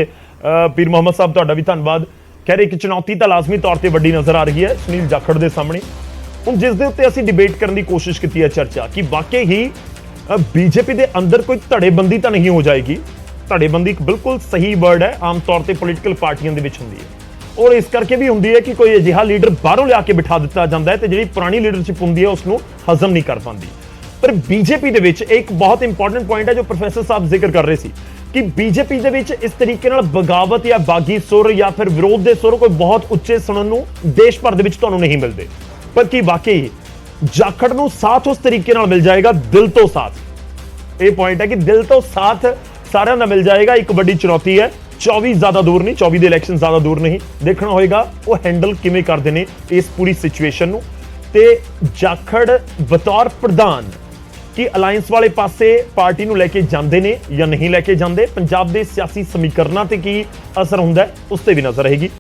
[SPEAKER 1] ਪੀਰ ਮੁਹੰਮਦ ਸਾਹਿਬ ਤੁਹਾਡਾ ਵੀ ਧੰਨਵਾਦ। ਕਹਿ ਰਹੇ ਇੱਕ ਚੁਣੌਤੀ ਤਾਂ ਲਾਜ਼ਮੀ ਤੌਰ ਤੇ ਵੱਡੀ ਨਜ਼ਰ ਆ ਰਹੀ ਹੈ ਸੁਨੀਲ ਜਾਖੜ ਦੇ ਸਾਹਮਣੇ। ਹੁਣ ਜਿਸ ਦੇ ਉੱਤੇ ਅਸੀਂ ਡਿਬੇਟ ਕਰਨ ਦੀ ਕੋਸ਼ਿਸ਼ ਕੀਤੀ ਹੈ, ਚਰਚਾ ਕਿ ਵਾਕਈ ਹੀ बीजेपी ਦੇ ਅੰਦਰ ਕੋਈ ਧੜੇਬੰਦੀ ਤਾਂ ਨਹੀਂ ਹੋ ਜਾਏਗੀ। ਧੜੇਬੰਦੀ ਇੱਕ ਬਿਲਕੁਲ ਸਹੀ ਵਰਡ ਹੈ, ਆਮ ਤੌਰ ਤੇ ਪੋਲੀਟੀਕਲ ਪਾਰਟੀਆਂ ਦੇ ਵਿੱਚ ਹੁੰਦੀ ਹੈ ਔਰ ਇਸ ਕਰਕੇ ਵੀ ਹੁੰਦੀ ਹੈ ਕਿ ਕੋਈ ਅਜਿਹਾ ਲੀਡਰ ਬਾਹਰੋਂ ਲਿਆ ਕੇ ਬਿਠਾ ਦਿੱਤਾ ਜਾਂਦਾ ਹੈ ਤੇ ਜਿਹੜੀ ਪੁਰਾਣੀ ਲੀਡਰਸ਼ਿਪ ਹੁੰਦੀ ਹੈ ਉਸ ਨੂੰ ਹਜ਼ਮ ਨਹੀਂ ਕਰ ਪਾਉਂਦੀ। ਪਰ ਬੀਜੇਪੀ ਦੇ ਵਿੱਚ ਇੱਕ ਬਹੁਤ ਇੰਪੋਰਟੈਂਟ ਪੁਆਇੰਟ ਹੈ ਜੋ ਪ੍ਰੋਫੈਸਰ ਸਾਹਿਬ ਜ਼ਿਕਰ ਕਰ ਰਹੇ ਸੀ ਕਿ ਬੀਜੇਪੀ ਦੇ ਵਿੱਚ ਇਸ ਤਰੀਕੇ ਨਾਲ ਬਗਾਵਤ ਜਾਂ ਬਾਗੀ ਸੁਰ ਜਾਂ ਫਿਰ ਵਿਰੋਧ ਦੇ ਸੁਰ ਕੋਈ ਬਹੁਤ ਉੱਚੇ ਸੁਣਨ ਨੂੰ ਦੇਸ਼ ਭਰ ਦੇ ਵਿੱਚ ਤੁਹਾਨੂੰ ਨਹੀਂ ਮਿਲਦੇ। ਪਰ ਕੀ ਵਾਕਈ ਜਾਖੜ ਨੂੰ ਸਾਥ ਉਸ ਤਰੀਕੇ ਨਾਲ ਮਿਲ ਜਾਏਗਾ, ਦਿਲ ਤੋਂ ਸਾਥ। ਇਹ ਪੁਆਇੰਟ ਹੈ ਕਿ ਦਿਲ ਤੋਂ ਸਾਥ ਸਾਰਿਆਂ ਦਾ ਮਿਲ ਜਾਏਗਾ। ਇੱਕ ਵੱਡੀ ਚੁਣੌਤੀ ਹੈ, 24 ਜ਼ਿਆਦਾ ਦੂਰ ਨਹੀਂ, 24 ਦੇ ਇਲੈਕਸ਼ਨ ਜ਼ਿਆਦਾ ਦੂਰ ਨਹੀਂ। ਦੇਖਣਾ ਹੋਏਗਾ ਉਹ ਹੈਂਡਲ ਕਿਵੇਂ ਕਰਦੇ ਨੇ ਇਸ ਪੂਰੀ ਸਿਚੁਏਸ਼ਨ ਨੂੰ। ਤੇ ਜਾਖੜ ਬਤੌਰ ਪ੍ਰਧਾਨ ਕੀ ਅਲਾਈਅੰਸ ਵਾਲੇ ਪਾਸੇ ਪਾਰਟੀ ਨੂੰ ਲੈ ਕੇ ਜਾਂਦੇ ਨੇ ਜਾਂ ਨਹੀਂ ਲੈ ਕੇ ਜਾਂਦੇ, ਪੰਜਾਬ ਦੇ ਸਿਆਸੀ ਸਮੀਕਰਨਾਂ ਤੇ ਕੀ ਅਸਰ ਹੁੰਦਾ ਹੈ ਉਸ ਤੇ ਵੀ ਨਜ਼ਰ ਰਹੇਗੀ।